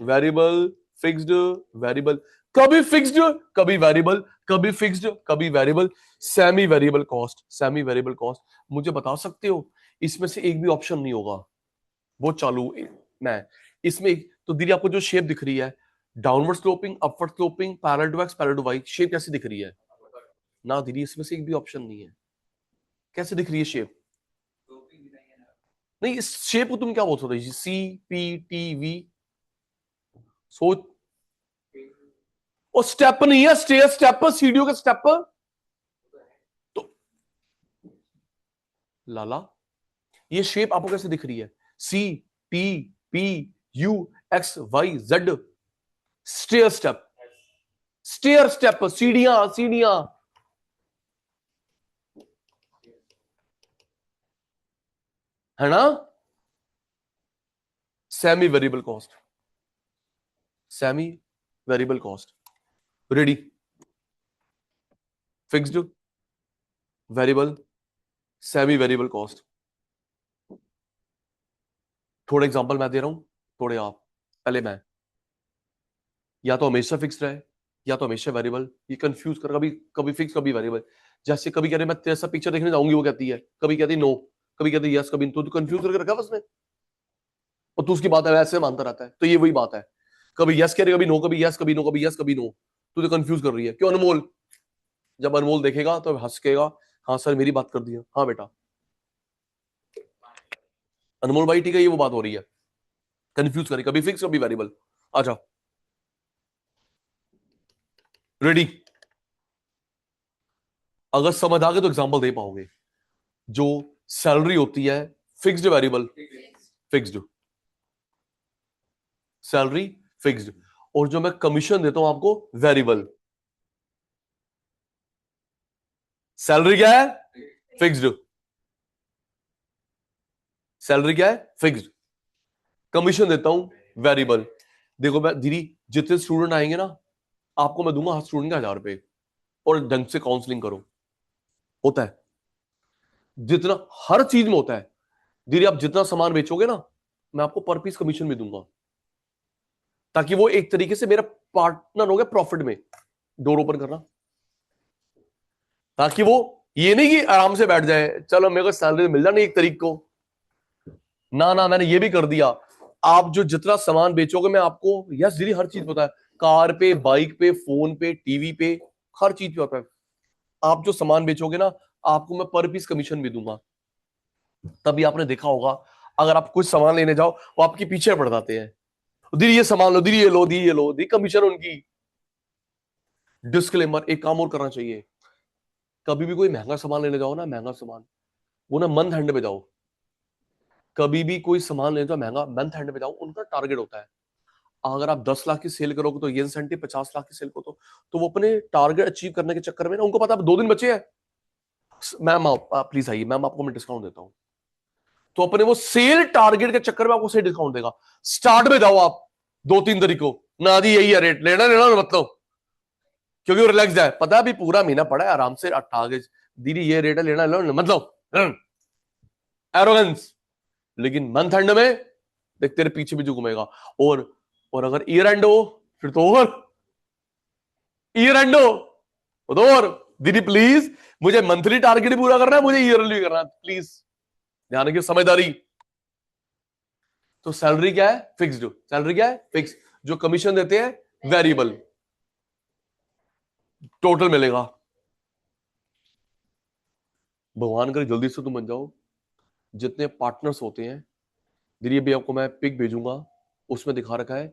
variable, fixed variable, कभी फिक्स्ड कभी वेरिएबल, कभी फिक्स्ड कभी variable. Semi variable cost, semi variable cost. मुझे बता सकते हो इसमें से एक भी ऑप्शन नहीं होगा वो चालू मैं इसमें. तो दीदी आपको जो शेप दिख रही है, downward sloping, upward sloping, parallel to x, parallel to y, shape कैसी दिख रही है? ना दीदी, इसमें से एक भी ऑप्शन नहीं है. कैसे दिख रही है शेप? नहीं, इस शेप को तुम क्या बोल सकते हो? CPTV. सोच. और स्टेप नहीं है, स्टेयर स्टेप, सीढ़ियों का स्टेप. तो लाला, ये शेप आपको कैसे दिख रही है? CTPUXYZ. Stair step, stair step, सीढ़ियां सीढ़ियां. है ना? Semi variable cost, semi variable cost. Ready? Fixed, variable, semi variable cost. थोड़े एग्जांपल मैं दे रहा हूं, थोड़े आप. पहले मैं, या तो हमेशा फिक्स्ड रहे या तो हमेशा वेरिएबल. ये कंफ्यूज कर, कभी कभी फिक्स कभी वेरिएबल. जैसे कभी कह रहे मैं तेरा सा पिक्चर देखने जाऊंगी, वो कहती है, कभी कहती नो, कभी कहती यस, कभी तो कंफ्यूज करके रखा उसने. और तू उसकी बात है वैसे मानता रहता है. तो ये वही बात है, कभी यस कह रही, कभी नो, कभी यस कभी नो, कभी यस कभी नो. तू तो कंफ्यूज कर रही है. क्यों अनमोल? जब अनमोल देखेगा तो हंसकेगा, हाँ सर मेरी बात कर दिया, हाँ बेटा. अनमोल भाई ठीक है, ये वो बात हो रही है, कंफ्यूज करी, कभी फिक्स कभी वेरिएबल. आ जाओ. रेडी? अगर समझ आ गए तो एग्जांपल दे पाओगे. जो सैलरी होती है fixed variable, fixed salary, fixed. और जो मैं कमीशन देता हूं आपको, वेरिएबल. सैलरी क्या है? फिक्स्ड. सैलरी क्या है? फिक्स्ड. कमीशन देता हूं, वेरिएबल. देखो मैं दीदी, जितने स्टूडेंट आएंगे ना, आपको मैं दूंगा हर स्टूडेंट के 1000 रुपए, और ढंग से काउंसलिंग करो. होता है जितना, हर चीज में होता है दीदी. आप जितना सामान बेचोगे ना, मैं आपको पर पीस कमीशन भी दूंगा, ताकि वो एक तरीके से मेरा पार्टनर हो गया प्रॉफिट में. डोर ओपन करना, ताकि वो ये नहीं कि आराम से बैठ जाए, चलो मेरे को सैलरी मिल जानी एक तारीख को. ना ना, मैंने ये भी कर दिया. आप जो जितना सामान बेचोगे, मैं आपको, यस दीदी हर चीज पता है, कार पे, बाइक पे, फोन पे, टीवी पे, हर चीज पे होता है. आप जो सामान बेचोगे ना, आपको मैं पर पीस कमीशन भी दूंगा. तभी आपने देखा होगा, अगर आप कुछ सामान लेने जाओ वो आपके पीछे पड़ जाते हैं, दीदी ये सामान लो, दीदी ये लो, दीदी ये लो, दी कमीशन उनकी। डिस्क्लेमर, एक काम और करना चाहिए, कभी भी कोई महंगा सामान लेने जाओ ना, महंगा सामान, वो ना मंथ एंड पे जाओ। कभी भी कोई सामान लेने जाओ महंगा, मंथ एंड पे जाओ, उनका टारगेट होता है। अगर आप 10 लाख की सेल करोगे तो ये इंसेंटिव, 50 लाख की सेल को तो वो अपने टारगेट अचीव करने के चक्कर में ना, उनको पता है 2 दिन बचे हैं, मैम आप प्लीज आइए, मैम आपको मैं डिस्काउंट देता हूं। तो अपने वो सेल टारगेट के चक्कर में आपको सही डिस्काउंट देगा। स्टार्ट में जाओ आप 2-3 तारीख को, ना दी यही है रेट, लेना लेना मतलब, क्योंकि वो रिलैक्स है, पता है अभी पूरा महीना पड़ा है, आराम से आगे दीदी ये रेट है, लेना लो मतलब एरोगेंस। लेकिन मंथ एंड में देख तेरे पीछे भी जो घूमेगा। और अगर ईयर एंड हो फिर तो और, ईयर एंड हो तो और, दीदी प्लीज मुझे मंथली टारगेट पूरा करना है, मुझे ईयरली करना है प्लीज, ध्यान रखिए समझदारी। तो सैलरी क्या है? फिक्स्ड। सैलरी क्या है? फिक्स। जो कमीशन देते हैं वेरिएबल, टोटल मिलेगा। भगवान करे जल्दी से तुम बन जाओ। जितने पार्टनर्स होते हैं, दीदी अभी आपको मैं पिक भेजूंगा, उसमें दिखा रखा है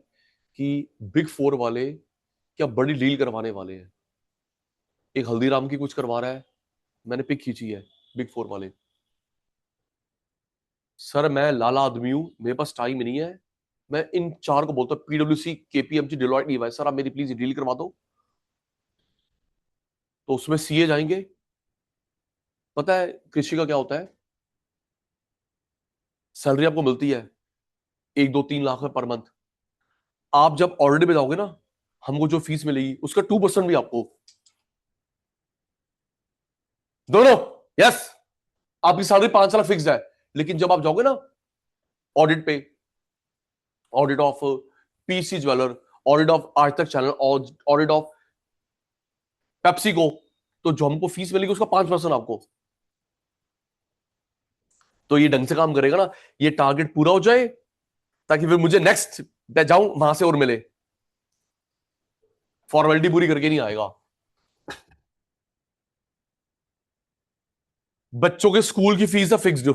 कि बिग 4 वाले क्या बड़ी डील करवाने वाले हैं। एक हल्दीराम की कुछ करवा रहा है, मैंने पिक खींची है, बिग 4 वाले। सर मैं लाला आदमी हूं, मेरे पास टाइम नहीं है, मैं इन 4 को बोलता हूं, पीडब्ल्यूसी, केपीएमजी, डिलॉयट, ईवाई, सर आप मेरी प्लीज डील करवा दो। तो उसमें सीए जाएंगे। पता है कृषि का क्या होता है? सैलरी आपको मिलती है 1-2-3 लाख में पर मंथ। आप जब ऑडिट में जाओगे ना, हमको जो फीस मिलेगी उसका 2% भी आपको, दोनों। यस, आपकी सैलरी 5 लाख फिक्स है, लेकिन जब आप जाओगे ना ऑडिट पे, audit of PC jeweller, audit of आज तक चैनल, ऑडिट ऑफ पेप्सी को, तो जो हमको फीस मिलेगी उसका 5% आपको। तो ये ढंग से काम करेगा ना, ये टारगेट पूरा हो जाए ताकि फिर मुझे नेक्स्ट मैं जाऊं वहां से और मिले, फॉर्मेलिटी पूरी करके नहीं आएगा। बच्चों के स्कूल की फीस है फिक्स्ड।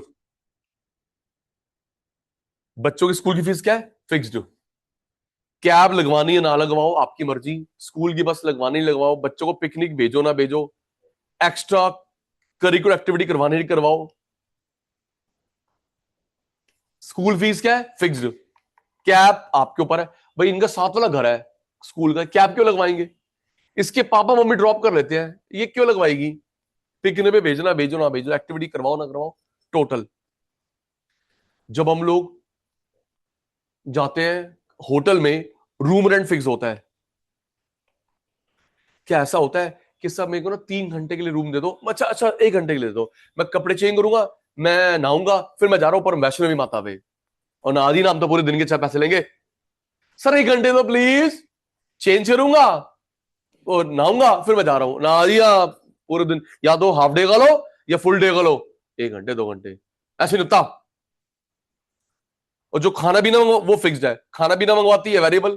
बच्चों की स्कूल की फीस क्या है? फिक्स्ड। कैब लगवानी है ना लगवाओ, आपकी मर्जी। स्कूल की बस लगवानी लगवाओ, बच्चों को पिकनिक भेजो ना भेजो, एक्स्ट्रा करिकुलर एक्टिविटी करवानी करवाओ, स्कूल फीस क्या है? फिक्स्ड। कैब आपके ऊपर है, भाई इनका साथ वाला घर है स्कूल का, कैब क्यों लगवाएंगे? इसके पापा मम्मी ड्रॉप कर लेते हैं, ये क्यों लगवाएगी? पिकनिक पे भेजना भेजो ना भेजो, एक्टिविटी करवाओ ना करवाओ, टोटल। जब हम लोग जाते हैं होटल में, रूम रेंट फिक्स होता है। क्या ऐसा होता है कि सब मेरे को ना 3 घंटे के लिए रूम दे दो, अच्छा अच्छा 1 घंटे के लिए दे दो, मैं कपड़े चेंज करूंगा, मैं नहाऊंगा, फिर मैं जा रहा हूं पर वैष्णवी माता पे, और नादी नाम तो पूरे दिन के 6 पैसे लेंगे। सर 1 घंटे दो प्लीज, चेंज करूंगा और नहाऊंगा, फिर मैं जा रहा हूं, नादी पूरे दिन, या तो हाफ डे का लो या फुल डे का लो, 1 घंटे 2 घंटे ऐसे निपटा। और जो खाना पीना वो फिक्स्ड है, खाना पीना मंगवाती है वेरिएबल,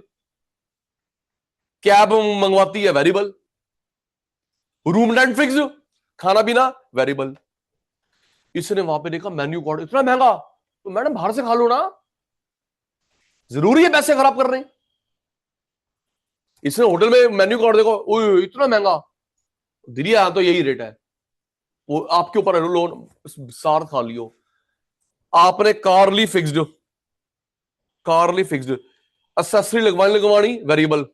कैब मंगवाती है वेरिएबल, रूम रेंट फिक्स्ड, खाना पीना वेरिएबल। इसने वहां पे देखा मेन्यू कार्ड इतना महंगा, तो मैडम बाहर से खा लो ना, जरूरी है पैसे खराब कर रहे हैं। इसने होटल में मेन्यू कार्ड देखो, ओए इतना महंगा, दीदी यहां तो यही रेट है, वो आपके ऊपर है, लोन सार खा लियो। आपने कार ली फिक्स्ड, कार ली फिक्स्ड, एक्सेसरी लगवानी लगवानी वेरिएबल।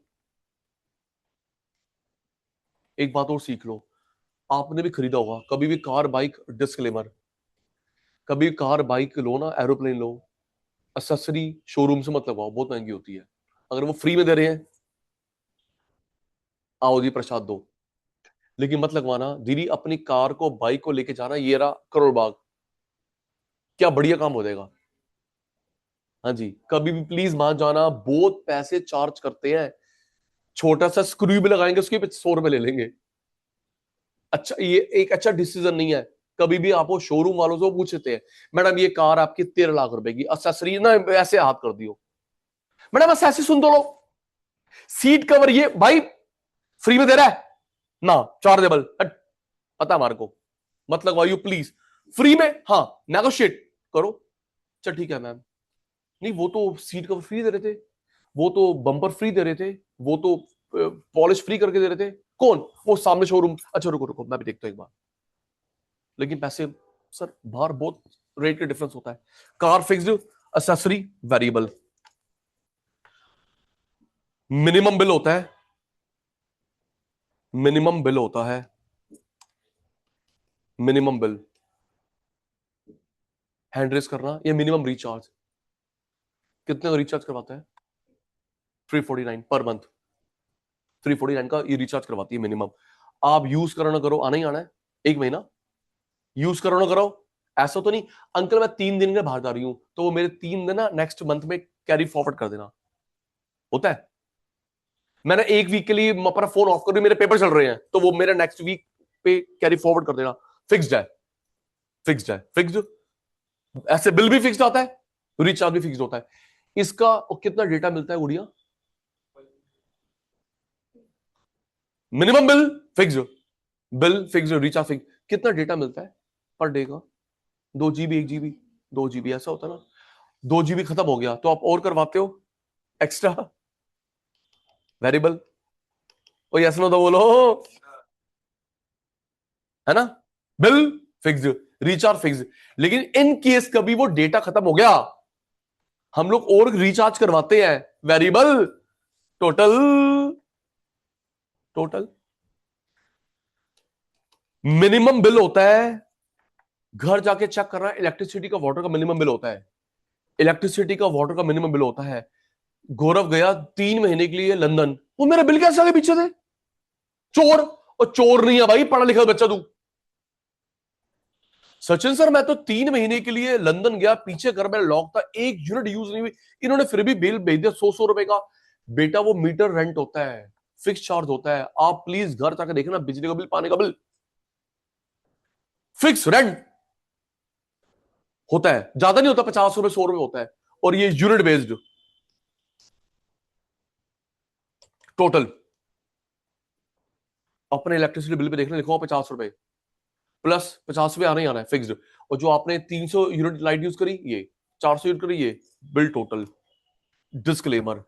एक बात और सीख लो, आपने भी खरीदा होगा कभी भी कार बाइक, डिस्क्लेमर, कभी कार बाइक लो ना, एरोप्लेन लो, एक्सेसरी शोरूम से मत लगवाओ, बहुत महंगी होती है। अगर वो फ्री में दे रहे हैं, आओ जी प्रसाद दो, लेकिन मत लगवाना दीदी, अपनी कार को बाइक को लेके जाना, ये रहा करोड़ बाग, क्या बढ़िया काम हो जाएगा। हाँ जी, कभी भी प्लीज मान जाना, बहुत पैसे चार्ज करते हैं, छोटा सा स्क्रू भी लगाएंगे उसके पे 100 रुपए ले लेंगे। अच्छा, ये एक अच्छा डिसीजन नहीं है। कभी भी आप वो शोरूम वालों से पूछते हैं, मैडम ये कार आपकी 13 लाख रुपए की, एक्सेसरी ना ऐसे हाथ कर दियो, मैडम ऐसे सुन तो लो, सीट कवर ये भाई फ्री में दे रहा है ना, चार्जेबल, पता हमारे को, मत लगवाइयो प्लीज, फ्री में, हाँ नेगोशिएट करो, चल ठीक है मैम, नहीं वो तो सीट कवर फ्री दे रहे थे, वो तो बम्पर फ्री दे रहे थे, वो तो पॉलिश फ्री करके दे रहे थे। कौन? वो सामने शोरूम। अच्छा रुको रुको, मैं भी देखता हूं एक बार। लेकिन पैसे सर बाहर बहुत रेट का डिफरेंस होता है। Car fixed, accessory variable. Minimum bill होता है, मिनिमम बिल होता है, मिनिमम बिल हैंड रेस करना, या मिनिमम रिचार्ज। कितने का रिचार्ज करवाता है? 349 पर मंथ। 349 का ये रिचार्ज करवाती है मिनिमम। आप यूज करो ना करो, आना ही आना है। एक महीना यूज करो ना करो, ऐसा तो नहीं अंकल मैं 3 दिन के बाहर जा रही हूं तो वो मेरे 3 दिन ना नेक्स्ट मंथ में कैरी फॉरवर्ड कर देना, होता है। मैंने एक वीक के लिए अपना फोन ऑफ कर दिया, मेरे पेपर चल रहे हैं, तो वो मेरे नेक्स्ट वीक पे कैरी फॉरवर्ड कर देना। फिक्स्ड है, फिक्स्ड है, फिक्स्ड। ऐसे बिल भी फिक्स्ड आता है, रिचार्ज भी फिक्स्ड होता है। इसका और कितना डेटा मिलता है गुड़िया? Minimum bill fixed, bill fixed, recharge fix. कितना डेटा मिलता है पर डे का? 2 GB, 1 GB, 2 GB, ऐसा होता है ना। 2 GB खत्म हो गया तो आप और करवाते हो एक्स्ट्रा वेरिएबल। और यस नो तो बोलो, है ना। Bill fixed, recharge fixed. लेकिन इन केस कभी वो डेटा खत्म हो गया, हम लोग और रिचार्ज करवाते हैं, variable. Total, total. Minimum bill होता है, घर जाके चेक करना, इलेक्ट्रिसिटी का वाटर का मिनिमम बिल होता है। इलेक्ट्रिसिटी का वाटर का मिनिमम बिल होता है। गौरव गया 3 महीने के लिए लंदन, वो मेरा बिल कैसे आ गया पीछे से? चोर। और चोर नहीं है भाई, पढ़ा लिखा बच्चा तू। सचिन सर मैं तो 3 महीने के लिए लंदन गया, पीछे घर में लॉक था, 1 यूनिट यूज नहीं हुई, इन्होंने फिर भी बिल भेज दिया 100-100 रुपए का। बेटा वो मीटर रेंट होता है, फिक्स चार्ज होता है। आप प्लीज घर जाकर देखना, बिजली का बिल, पानी का बिल, फिक्स रेंट होता है। ज्यादा नहीं होता, 50 रुपए 100 रुपए होता है। और ये यूनिट बेस्ड टोटल। अपने इलेक्ट्रिसिटी बिल पे देखना, लिखो 50 रुपए प्लस 50 रुपए आना ही आना है, फिक्स्ड। और जो आपने 300 यूनिट लाइट यूज करी ये, 400 यूनिट करी ये, बिल टोटल। डिस्क्लेमर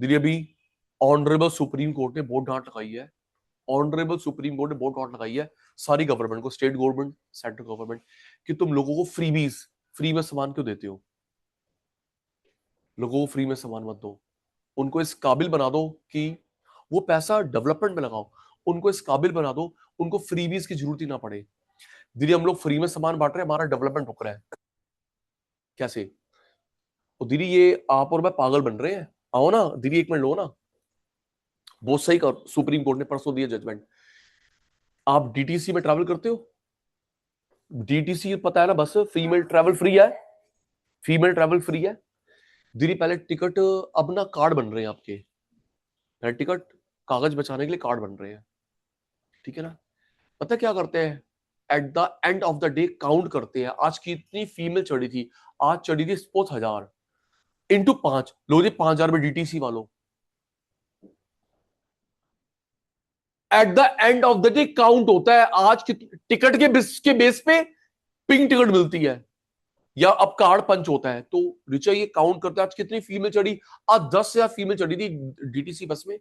दीदी, अभी ऑनरेबल सुप्रीम कोर्ट ने बहुत डांट लगाई है। ऑनरेबल सुप्रीम कोर्ट ने बहुत डांट लगाई है सारी गवर्नमेंट को, स्टेट गवर्नमेंट, सेंट्रल गवर्नमेंट, कि तुम लोगों को फ्रीबीज, फ्री में सामान क्यों देते हो? लोगों को फ्री में सामान मत दो, उनको इस काबिल बना दो कि वो पैसा डेवलपमेंट में लगाओ। उनको इस काबिल बना दो, उनको फ्रीबीज की जरूरत ही ना पड़े। दीदी हम लोग फ्री में सामान बांट रहे हैं, हमारा डेवलपमेंट रुक रहा है कैसे? तो दीदी ये आप और मैं पागल बन रहे हैं। आओ ना दीदी, 1 मिनट लो ना। बहुत सही कर, सुप्रीम कोर्ट ने परसों दिया जजमेंट। आप डीटीसी में ट्रैवल करते हो? डीटीसी पता है ना, बस फीमेल ट्रैवल फ्री है, फीमेल ट्रैवल फ्री है। दीदी पहले टिकट, अब ना कार्ड बन रहे हैं आपके, पहले टिकट कागज बचाने के लिए कार्ड बन रहे हैं, ठीक है ना। पता क्या करते हैं? At the end of the day count करते हैं, आज कितनी फीमेल चढ़ी थी। आज चढ़ी थी सपोज 1000, इंटू 5 लो जी, 5000 में डीटीसी वालों। At the end of the day count होता है, आज टिकट के बेस पे पिंक टिकट मिलती है, या अब कार्ड पंच होता है। तो रिचा ये काउंट करते हैं आज कितनी फीमेल चढ़ी। आज 10,000 फीमेल चढ़ी थी डीटीसी बस में।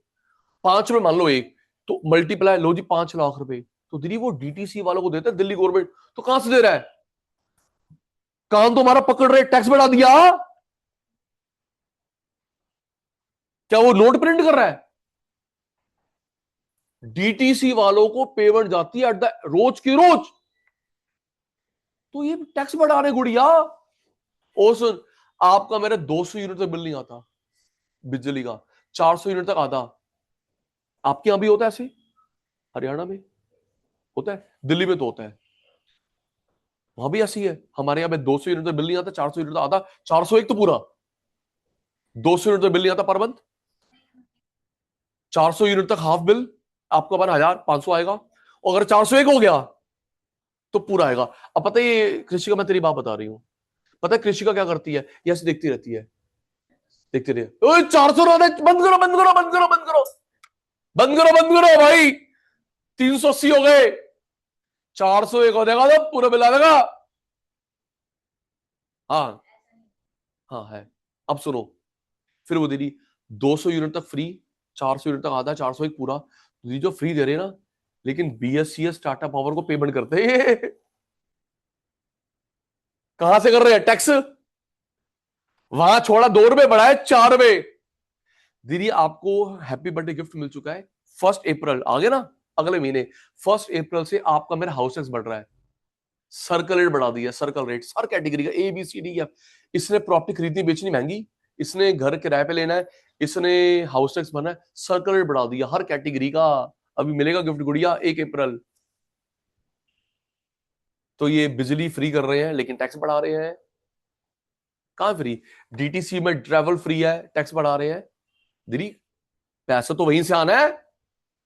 5 रुपए मान लो एक, तो मल्टीप्लाई लो जी, 5 लाख रुपए। तो दीदी वो डीटीसी वालों को देता है दिल्ली गवर्नमेंट, तो कहां से दे रहा है? कान तो हमारा पकड़ रहे, टैक्स बढ़ा दिया। क्या वो नोट प्रिंट कर रहा है? डीटीसी वालों को पेमेंट जाती है एट द रोज की रोज। तो ये टैक्स बढ़ा रहे गुड़िया। ओ सुन, आपका मेरा 200 यूनिट तक बिल नहीं आता बिजली का, 400 यूनिट तक आता। आपके यहां भी होता है ऐसे? हरियाणा में होता है, दिल्ली में तो होता है, वहां भी ऐसी है। हमारे यहाँ पे 200 यूनिट तक बिल नहीं आता, 400 यूनिट तक आता। 401 तो पूरा, 200 यूनिट तक बिल नहीं आता पर मंथ। 400 यूनिट तक हाफ बिल, आपको अपन 1500 आएगा। और अगर 401 हो गया तो पूरा आएगा। अब पता है ये कृषिका, मैं तेरी बात बता रही हूँ, पता है कृषिका क्या करती है? ये ऐसे देखती रहती है, देखती रही, 400 बंद करो बंद करो बंद करो बंद करो बंद करो बंद करो भाई, 380 हो गए, 401 हो जाएगा तो पूरा बिल आ जाएगा। हाँ, हाँ है। अब सुनो, फिर वो दीदी 200 यूनिट तक फ्री, 400 यूनिट तक आधा, 400 एक पूरा। ये जो फ्री दे रहे हैं ना, लेकिन बीएससीएस टाटा पावर को पेमेंट करते हैं। कहां से कर रहे हैं? टैक्स। वहां छोड़ा 2 रुपए, बढ़ाए 4 रुपए। दीदी आपको हैप्पी बर्थडे गिफ्ट मिल चुका है। 1 अप्रैल आ गया ना, अगले महीने 1 अप्रैल से आपका मेरा हाउस टैक्स बढ़ रहा है। सर्कल रेट बढ़ा दिया, सर्कल रेट हर कैटेगरी का, ए बी सी डी। इसने प्रॉपर्टी खरीदनी बेचनी महंगी, इसने घर किराए पे लेना है, इसने हाउस टैक्स भरना है, सर्कल रेट बढ़ा दिया हर कैटेगरी का। अभी मिलेगा गिफ्ट गुड़िया 1 अप्रैल। तो ये बिजली फ्री कर रहे हैं लेकिन टैक्स बढ़ा रहे हैं। कहां फ्री? डीटीसी में ट्रेवल फ्री है, टैक्स बढ़ा रहे हैं। दीदी पैसा तो वहीं से आना है,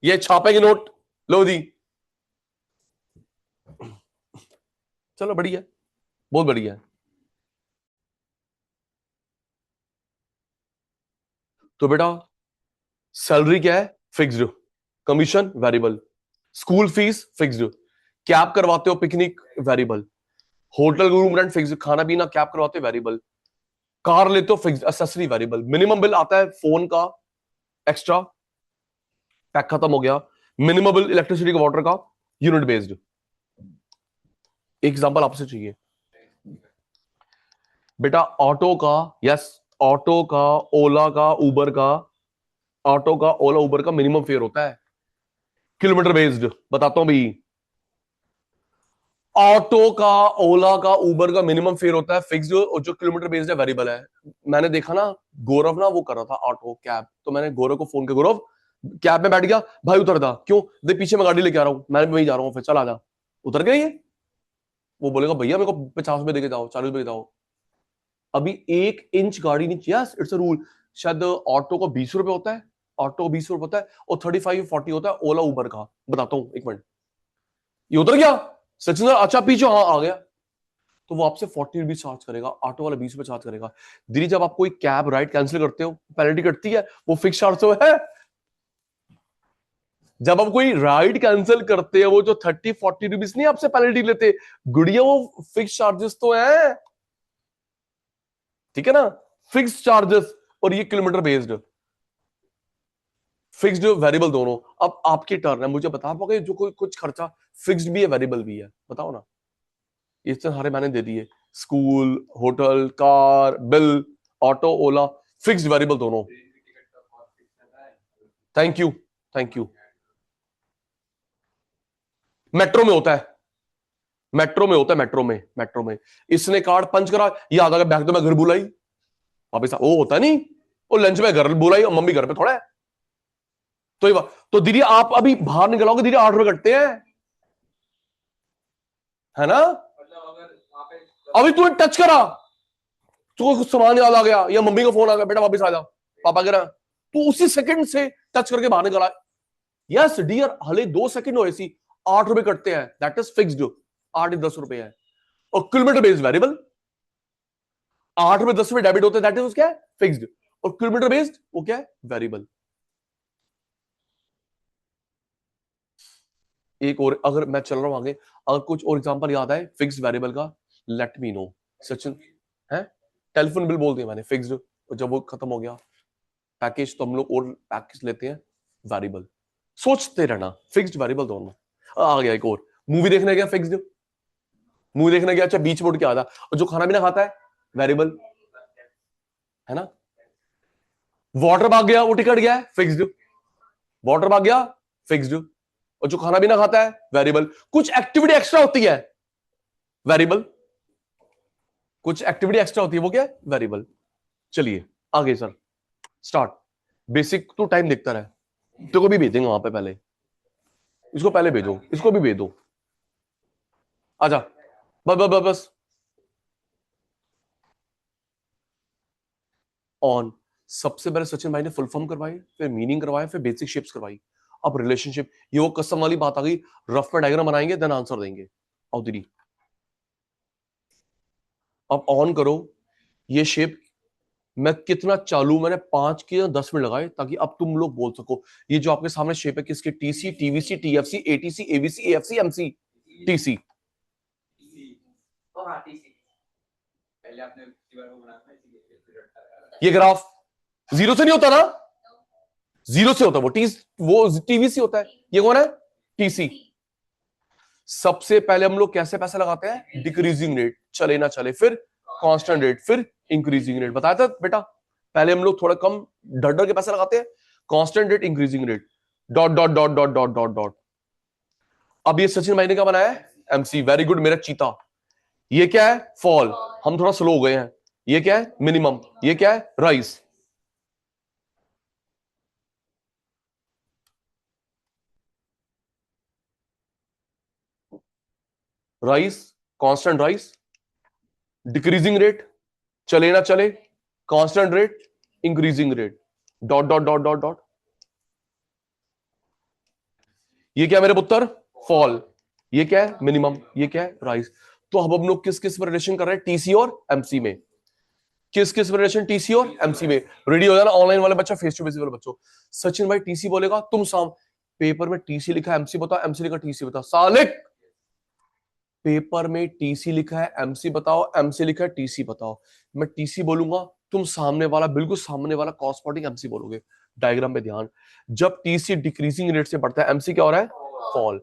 ये छापेंगे नोट। लो दी, चलो बढ़िया, बहुत बढ़िया है। तो बेटा सैलरी क्या है? Fixed. Commission variable. School fees fixed. Cab करवाते हो picnic, variable. Hotel room rent fixed, खाना पीना कैब करवाते हो वेरिएबल। कार लेते हो fixed, accessory variable. Minimum bill आता है फोन का एक्स्ट्रा, पैक खत्म हो गया। मिनिमम बिल इलेक्ट्रिसिटी का, वाटर का, यूनिट बेस्ड। एग्जांपल आपसे चाहिए बेटा। ऑटो का, यस, ऑटो का, ओला का, उबर का। ऑटो का, ओला, उबर का मिनिमम फेयर होता है किलोमीटर बेस्ड। बताता हूं भाई, ऑटो का, ओला का, उबर का मिनिमम फेयर होता है फिक्स्ड, और जो किलोमीटर बेस्ड है वेरिएबल है। मैंने देखा ना, गौरव ना वो कर रहा था ऑटो कैब, तो मैंने गौरव को फोन किया, गौरव कैब में बैठ गया भाई, उतर जा। क्यों? दे पीछे मैं गाड़ी लेके आ रहा हूं, मैं भी वहीं जा रहा हूं, फिर चल आ जा। उतर गया ये। वो बोलेगा भैया मेरे को 50 रुपए देके जाओ, 40 रुपए जाओ। अभी 1 इंच गाड़ी नहीं, यस इट्स अ रूल। शायद ऑटो को 20 रुपए होता है, ऑटो 20 रुपए होता है, और 35-40 होता है ओला उबर का। बताता हूँ, एक मिनट। ये उतर गया सचिन सर, अच्छा पीछे, हाँ आ गया। तो वो आपसे 40 रुपीज चार्ज करेगा, ऑटो वाला 20 रुपए चार्ज करेगा। दीदी जब आप कोई कैब राइड कैंसिल करते हो, पेनल्टी कटती है, वो फिक्स चार्ज तो है। जब आप कोई राइड कैंसिल करते हैं, वो जो 30-40 रुपीज नहीं आपसे पेनल्टी लेते गुड़िया, वो फिक्स चार्जेस तो है। ठीक है ना? फिक्स चार्जेस, और ये किलोमीटर बेस्ड। फिक्स्ड वेरिएबल दोनों। अब आपकी टर्न है, मुझे बता पाओगे जो कोई कुछ खर्चा फिक्स्ड भी है वेरिएबल भी है? बताओ ना। इस तरह सारे मैंने दे दिए, school, hotel, car, bill, auto, Ola, fixed variable दोनों। Thank you, thank you. Metro में होता है, मेट्रो में होता है, मेट्रो में, मेट्रो में। इसने कार्ड पंच करा, ये आधा का बैग तो मैं घर बुलाई वापिस, वो होता नहीं, वो लंच में घर बुलाई और मम्मी घर पे थोड़ा है। तो ये बात, तो दीदी आप अभी बाहर निकल आओगे, दीदी 8 रुपए कटते हैं, है ना? अभी तूने टच करा, तुझको कुछ सामान याद आ गया, या मम्मी का फोन आ गया, बेटा वापिस आ जा, पापा कह रहा, तो उसी सेकंड से टच करके बाहर निकला। यस डियर, हले 2 सेकंड हो ऐसी, 8 रुपए कटते हैं, दैट इज फिक्स्ड। 8 या 10 रुपए है। और किलोमीटर बेस्ड वेरिएबल, 8 रुपए 10 रुपए डेबिट होते हैं, दैट इज क्या है? फिक्स्ड। और किलोमीटर बेस्ड वो क्या है? वेरिएबल। एक और, अगर मैं चल रहा हूं आगे, अगर कुछ और एग्जांपल याद आए फिक्स्ड वेरिएबल का, लेट मी नो। सचिन है, टेलीफोन बिल बोल दिया मैंने फिक्स्ड, और जब वो खत्म हो गया पैकेज, तो हम लोग और पैकेज लेते हैं वेरिएबल। सोचते रहना, फिक्स्ड वेरिएबल दोनों। आ गया एक और, मूवी देखने गया फिक्स्ड, मूवी देखने गया, अच्छा बीच मोड़ के आता, और जो खाना पीना खाता है वेरिएबल, है ना? वाटर भाग गया, वो टिकट गया है फिक्स्ड, वाटर भाग गया फिक्स्ड, और जो खाना पीना खाता है वेरिएबल। कुछ एक्टिविटी एक्स्ट्रा होती है वेरिएबल, कुछ एक्टिविटी एक्स्ट्रा होती है, वो क्या है? वेरिएबल। चलिए आगे सर, स्टार्ट। बेसिक तो टाइम देखता रहे, तो को भी भेजेंगे वहां पे, पहले इसको पहले भेजो, इसको भी भेज दो, आजा, बस बस बस बस। ऑन। सबसे पहले सचिन भाई ने फुल फॉर्म करवाई, फिर मीनिंग करवाया, फिर बेसिक शेप्स करवाई। अब रिलेशनशिप, ये वो कस्टम वाली बात आ गई, रफ में डायग्राम बनाएंगे देन आंसर देंगे। और दीदी अब ऑन करो, ये शेप मैं कितना चालू, मैंने 5 के या 10 मिनट लगाए, ताकि अब तुम लोग बोल सको। ये जो आपके सामने शेप है किसके? TC, TVC, TFC, ATC, AVC, AFC, MC, TC. ये ग्राफ, जीरो से नहीं होता ना, जीरो से होता, वो टीवीसी होता है। ये कौन है? टीसी। सबसे पहले हम लोग कैसे पैसा लगाते हैं? डिक्रीजिंग रेट, चले ना चले, फिर कांस्टेंट रेट, फिर इंक्रीजिंग रेट। बताया था बेटा, पहले हम लोग थोड़ा कम डर डर के पैसा लगाते हैं, constant rate, increasing rate, dot dot dot dot dot dot dot. अब ये सचिन भाई ने क्या बनाया है? एमसी। वेरी गुड मेरा चीता। ये क्या है? फॉल। हम थोड़ा स्लो हो गए हैं। ये क्या है? मिनिमम। ये क्या है? Rice. Rice, constant rice, decreasing rate, चले ना चले, constant rate, increasing rate, dot dot dot dot dot. ये क्या मेरे पुत्र? फॉल। ये क्या है? मिनिमम। ये क्या है? राइस। तो अब हम लोग किस किस में रिलेशन कर रहे हैं? टीसी और एमसी में। किस किस में रिलेशन? टीसी और एमसी में। रेडी हो जाना ऑनलाइन वाले बच्चा, फेस टू फेस वाले बच्चों। सचिन भाई टीसी बोलेगा, तुम साम पेपर में टीसी लिखा है, एमसी बताओ, एमसी लिखा टीसी बताओ। सालिक, पेपर में टीसी लिखा है, एमसी बताओ, एमसी लिखा है टीसी बताओ। मैं टीसी बोलूंगा, तुम सामने वाला, बिल्कुल सामने वाला कॉरस्पॉन्डिंग एमसी बोलोगे। डायग्राम पे ध्यान। जब टीसी डिक्रीजिंग रेट से बढ़ता है, एमसी क्या हो रहा है? फॉल।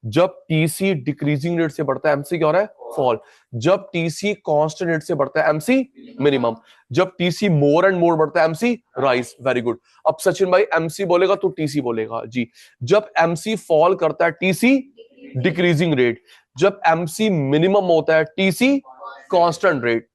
जब टीसी डिक्रीजिंग रेट से बढ़ता है, एमसी क्या हो रहा है? फॉल। जब टीसी कांस्टेंट रेट से बढ़ता है, एमसी मिनिमम। जब टीसी मोर एंड मोर बढ़ता है, एमसी राइज। Very good. अब सचिन भाई एमसी बोलेगा तो टीसी बोलेगा जी। जब एमसी फॉल करता है, टीसी डिक्रीजिंग रेट। जब एमसी मिनिमम होता है, टीसी कांस्टेंट रेट।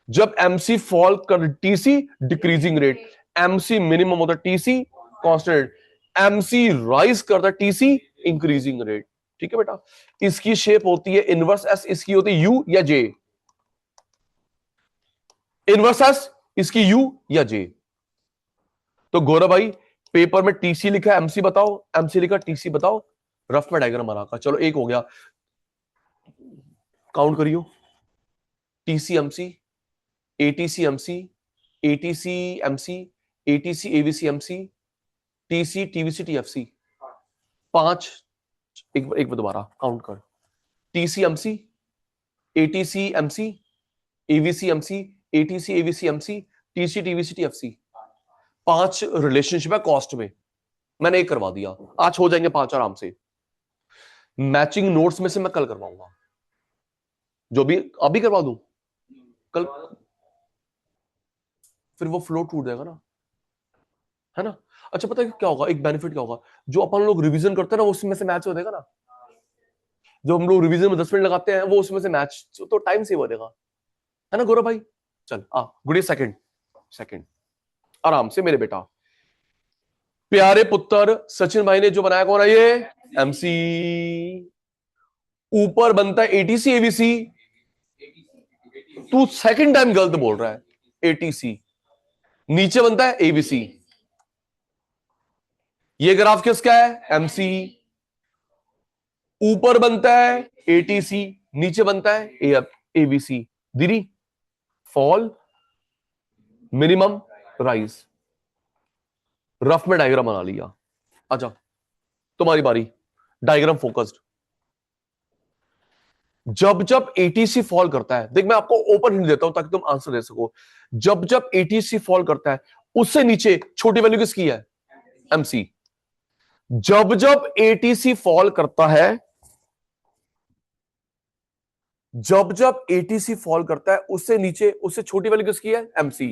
जब एमसी फॉल कर, TC decreasing rate. MC minimum होता है, TC constant rate. MC rise करता है, टीसी इंक्रीजिंग रेट। ठीक है बेटा। इसकी शेप होती है इनवर्स एस, इसकी होती है यू या जे। इनवर्स एस, इसकी यू या जे। तो गौरव भाई पेपर में टीसी लिखा है, एमसी बताओ, एमसी लिखा टीसी बताओ, रफ में डायग्राम बनाकर। चलो एक हो गया, काउंट करियो। TC MC, ATC MC, ATC MC, ATC AVC MC, TC TVC TFC. पांच। एक एक बार दोबारा काउंट कर। TC MC, ATC MC, AVC MC, ATC AVC MC, TC TVC TFC. पांच रिलेशनशिप है कॉस्ट में। मैंने एक करवा दिया, आज हो जाएंगे पांच आराम से। मैचिंग नोट्स में से मैं कल करवाऊंगा, जो भी अभी करवा दूं कल, फिर वो फ्लो टूट जाएगा ना, है ना। अच्छा पता है क्या होगा? एक बेनिफिट क्या होगा? जो अपन लोग रिवीजन करते हैं ना, उसमें से मैच हो जाएगा ना। जो हम लोग रिवीजन में 10 मिनट लगाते हैं, वो उसमें से मैच, तो टाइम सेव हो जाएगा, है ना गौरव भाई। चल आ गुड़िया, सेकंड सेकंड, आराम से मेरे बेटा। प्यारे पुत्र सचिन भाई ने जो बनाया, कौन है ये? एमसी। ऊपर बनता है एटीसी एवीसी। तू सेकंड टाइम गलत बोल रहा है। एटीसी नीचे बनता है एवीसी। ये ग्राफ किसका है? एमसी। ऊपर बनता है एटीसी, नीचे बनता है एवीसी। दीदी, फॉल, मिनिमम, राइज। रफ में डायग्राम बना लिया। अच्छा तुम्हारी बारी, डायग्राम फोकस्ड। जब जब एटीसी फॉल करता है, देख मैं आपको ओपन हिंट देता हूं ताकि तुम आंसर दे सको। जब जब एटीसी फॉल करता है, उससे नीचे छोटी वैल्यू किसकी है? एमसी। जब जब एटीसी फॉल करता है, जब जब एटीसी फॉल करता है, उससे नीचे, उससे छोटी वैल्यू किसकी है? एमसी।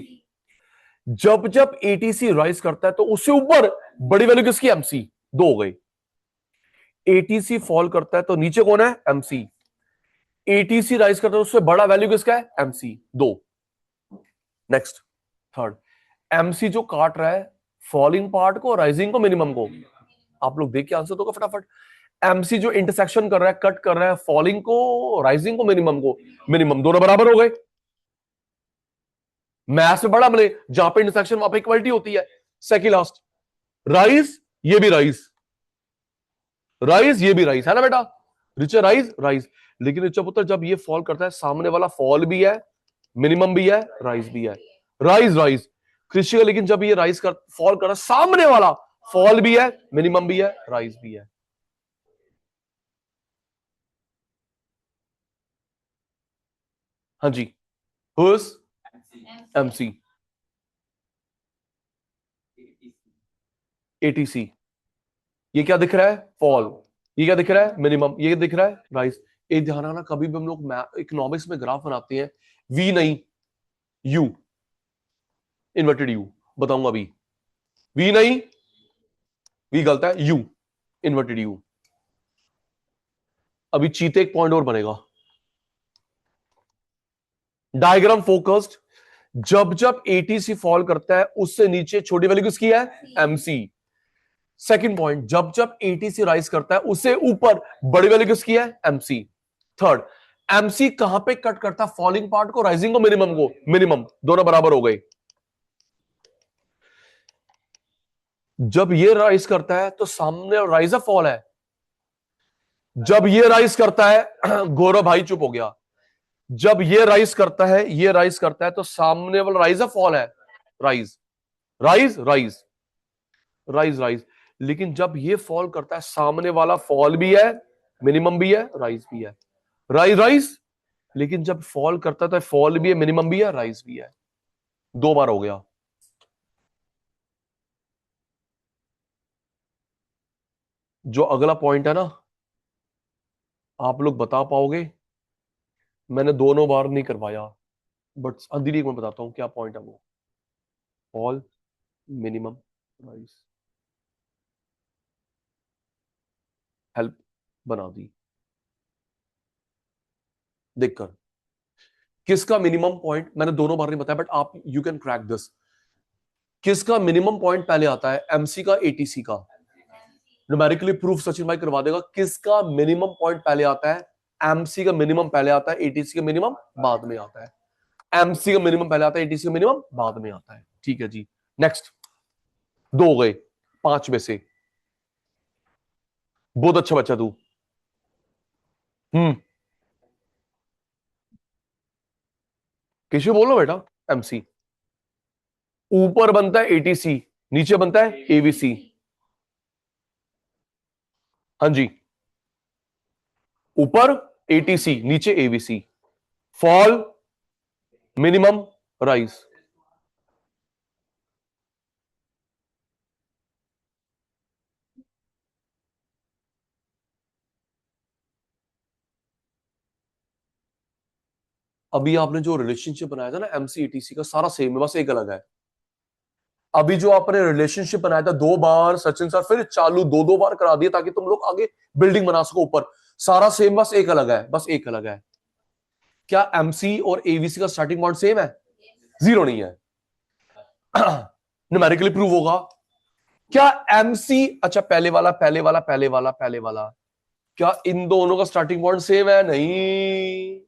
जब जब एटीसी राइज करता है, तो उससे ऊपर बड़ी वैल्यू किसकी? एमसी। दो हो गई। एटीसी फॉल करता है तो नीचे कौन है? एमसी। एटीसी राइज करता है, उससे बड़ा वैल्यू किसका है? एमसी। दो। Next, third. एमसी जो काट रहा है फॉलिंग पार्ट को, राइजिंग को, मिनिमम को, आप लोग देख के आंसर दो फटाफट। एमसी जो इंटरसेक्शन कर रहा है, कट कर रहा है फॉलिंग को, राइजिंग को, मिनिमम को, मिनिमम, दोनों बराबर हो गए। मैथ्स में बड़ा मिले, जहां पे इंटरसेक्शन वहां पे इक्वलिटी होती है। सेकंड लास्ट, राइज, ये भी राइज, राइज ये भी राइज, है ना बेटा। Richa rise, rise. लेकिन रिचा पुत्र जब ये फॉल करता है, सामने वाला फॉल भी है, मिनिमम भी है, राइज भी है। राइज राइज कृषि का, लेकिन जब ये राइज कर फॉल कर रहा है, सामने वाला फॉल भी है, मिनिमम भी है, राइज भी है। हाँ जी, हुस एमसी। एटीसी, ये क्या दिख रहा है? फॉल। ये क्या दिख रहा है? मिनिमम। ये दिख रहा है? राइज। ये ध्यान रखना, कभी भी हम लोग इकोनॉमिक्स में ग्राफ बनाते हैं, वी नहीं, यू, इन्वर्टेड यू बताऊंगा अभी। वी नहीं, वी गलत है, यू, इन्वर्टेड यू। अभी चीते एक पॉइंट और बनेगा। डायग्राम फोकस्ड, जब जब एटीसी फॉल करता है उससे नीचे छोटी वैल्यू किसकी है? एमसी। सेकंड पॉइंट, जब जब एटीसी राइज करता है उससे ऊपर बड़ी वैल्यू किसकी है? एमसी। थर्ड, एमसी कहां पे कट करता है? फॉलिंग पार्ट को, राइजिंग को, मिनिमम को? मिनिमम। दोनों बराबर हो गए। जब ये राइज करता है तो सामने राइज है, फॉल है? जब ये राइज करता है गौरव भाई चुप हो गया, जब ये राइज करता है, ये राइज करता है तो सामने वाला राइज है, फॉल है? Rise, rise, rise, rise, rise. लेकिन जब ये फॉल करता है सामने वाला फॉल भी है, मिनिमम भी है, राइज भी है। Rise, rise. लेकिन जब फॉल करता है तो फॉल भी है, मिनिमम भी है, राइज भी है। दो बार हो गया। जो अगला पॉइंट है ना, आप लोग बता पाओगे? मैंने दोनों बार नहीं करवाया, बट अंधेरी में बताता हूं क्या पॉइंट है वो। Fall, minimum, rise. हेल्प बना दी देखकर। किसका मिनिमम पॉइंट, मैंने दोनों बार नहीं बताया, बट आप यू कैन क्रैक दिस। किसका मिनिमम पॉइंट पहले आता है? एमसी का, एटीसी का? न्यूमेरिकली प्रूफ सचिन भाई करवा देगा। किसका मिनिमम पॉइंट पहले आता है? एमसी का मिनिमम पहले आता है, एटीसी का मिनिमम बाद में आता है। एमसी का मिनिमम पहले आता है, एटीसी का मिनिमम बाद में आता है। ठीक है जी, नेक्स्ट। दो हो गए पांच में से। बहुत अच्छा बच्चा तू। किसी बोलो बेटा। एमसी ऊपर बनता है एटीसी, नीचे बनता है एवीसी। हाँ जी, ऊपर एटीसी, नीचे एवीसी। Fall, minimum, rise. अभी आपने जो रिलेशनशिप बनाया था ना एमसी एटीसी का, सारा सेम है, बस एक अलग है। अभी जो आपने रिलेशनशिप बनाया था दो बार सचिन सर, फिर चालू दो दो बार करा दिया ताकि तुम लोग आगे बिल्डिंग बना सको ऊपर। सारा सेम, बस एक अलग है, बस एक अलग है। क्या एमसी और एवीसी का स्टार्टिंग पॉइंट सेम है? जीरो नहीं है। न्यूमेरिकली प्रूव होगा। क्या एमसी, अच्छा पहले वाला, पहले वाला, पहले वाला, पहले वाला, क्या इन दोनों का स्टार्टिंग पॉइंट सेम है? नहीं।